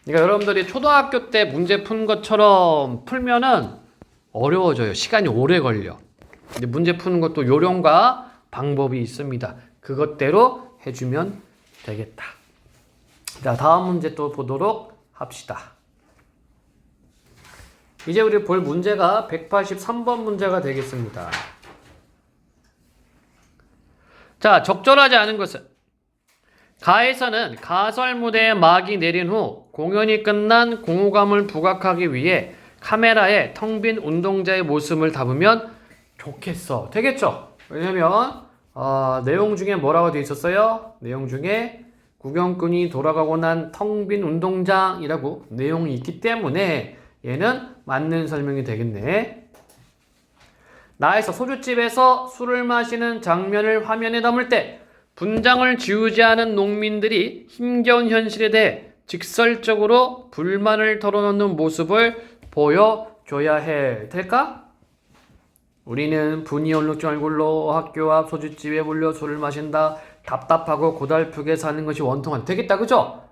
그러니까 여러분들이 초등학교 때 문제 푼 것처럼 풀면은 어려워져요. 시간이 오래 걸려. 근데 문제 푸는 것도 요령과 방법이 있습니다. 그것대로 해주면 되겠다. 자, 다음 문제 또 보도록 합시다. 이제 우리 볼 문제가 183번 문제가 되겠습니다. 자, 적절하지 않은 것은 가에서는 가설 무대에 막이 내린 후 공연이 끝난 공허감을 부각하기 위해 카메라에 텅 빈 운동자의 모습을 담으면 좋겠어. 되겠죠? 왜냐면 내용 중에 뭐라고 되어 있었어요? 내용 중에 구경꾼이 돌아가고 난 텅 빈 운동장이라고 내용이 있기 때문에 얘는 맞는 설명이 되겠네. 나에서 소주집에서 술을 마시는 장면을 화면에 담을 때 분장을 지우지 않은 농민들이 힘겨운 현실에 대해 직설적으로 불만을 털어놓는 모습을 보여줘야 해. 될까? 우리는 분이 얼룩진 얼굴로 학교 앞 소주집에 몰려 술을 마신다. 답답하고 고달프게 사는 것이 원통한. 되겠다, 그죠?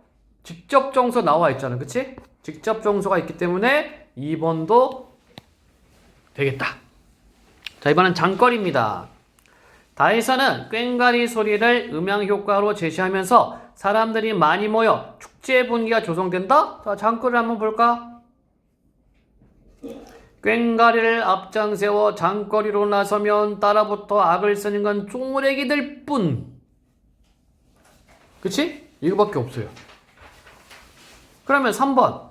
직접 정서 나와 있잖아, 그치? 직접 정서가 있기 때문에 2번도 되겠다. 자, 이번엔 장거리입니다. 다에서는 꽹과리 소리를 음향 효과로 제시하면서 사람들이 많이 모여 축제 분위기가 조성된다? 자, 장거리를 한번 볼까? 꽹과리를 앞장 세워 장거리로 나서면 따라붙어 악을 쓰는 건 쪼무레기들 뿐. 그치? 이거밖에 없어요. 그러면 3번.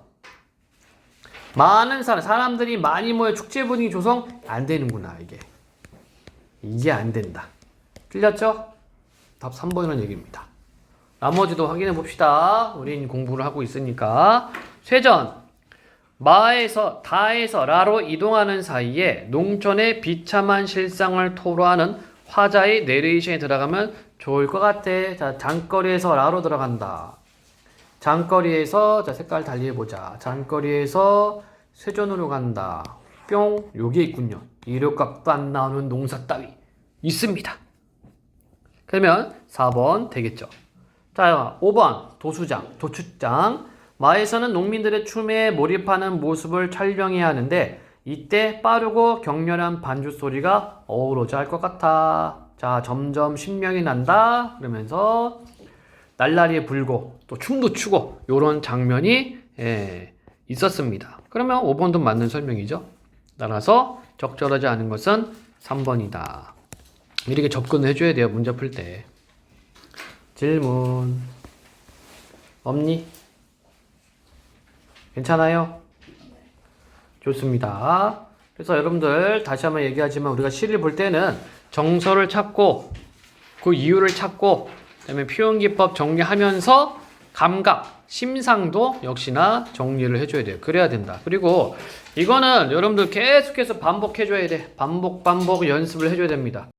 많은 사람들이 많이 모여 축제 분위기 조성 안 되는구나, 이게 안 된다. 틀렸죠? 답 3번이라는 얘기입니다. 나머지도 확인해 봅시다. 우린 공부를 하고 있으니까. 쇠전. 마에서 다에서 라로 이동하는 사이에 농촌의 비참한 실상을 토로하는 화자의 내레이션에 들어가면 좋을 것 같아. 자, 장거리에서 라로 들어간다. 장거리에서, 자, 색깔 달리 해보자. 장거리에서 쇠전으로 간다. 뿅. 요게 있군요. 이력값도 안 나오는 농사 따위 있습니다. 그러면 4번 되겠죠. 자, 5번 도축장. 마에서는 농민들의 춤에 몰입하는 모습을 촬영해야 하는데 이때 빠르고 격렬한 반주 소리가 어우러져 할 것 같아. 자, 점점 신명이 난다. 그러면서 날라리 불고 또 춤도 추고 요런 장면이 있었습니다. 그러면 5번도 맞는 설명이죠. 따라서 적절하지 않은 것은 3번이다. 이렇게 접근을 해줘야 돼요. 문제 풀 때. 질문 없니? 괜찮아요? 좋습니다. 그래서 여러분들 다시 한번 얘기하지만 우리가 시를 볼 때는 정서를 찾고 그 이유를 찾고 그다음에 표현기법 정리하면서 감각, 심상도 역시나 정리를 해줘야 돼요. 그래야 된다. 그리고 이거는 여러분들 계속해서 반복해줘야 돼. 반복 연습을 해줘야 됩니다.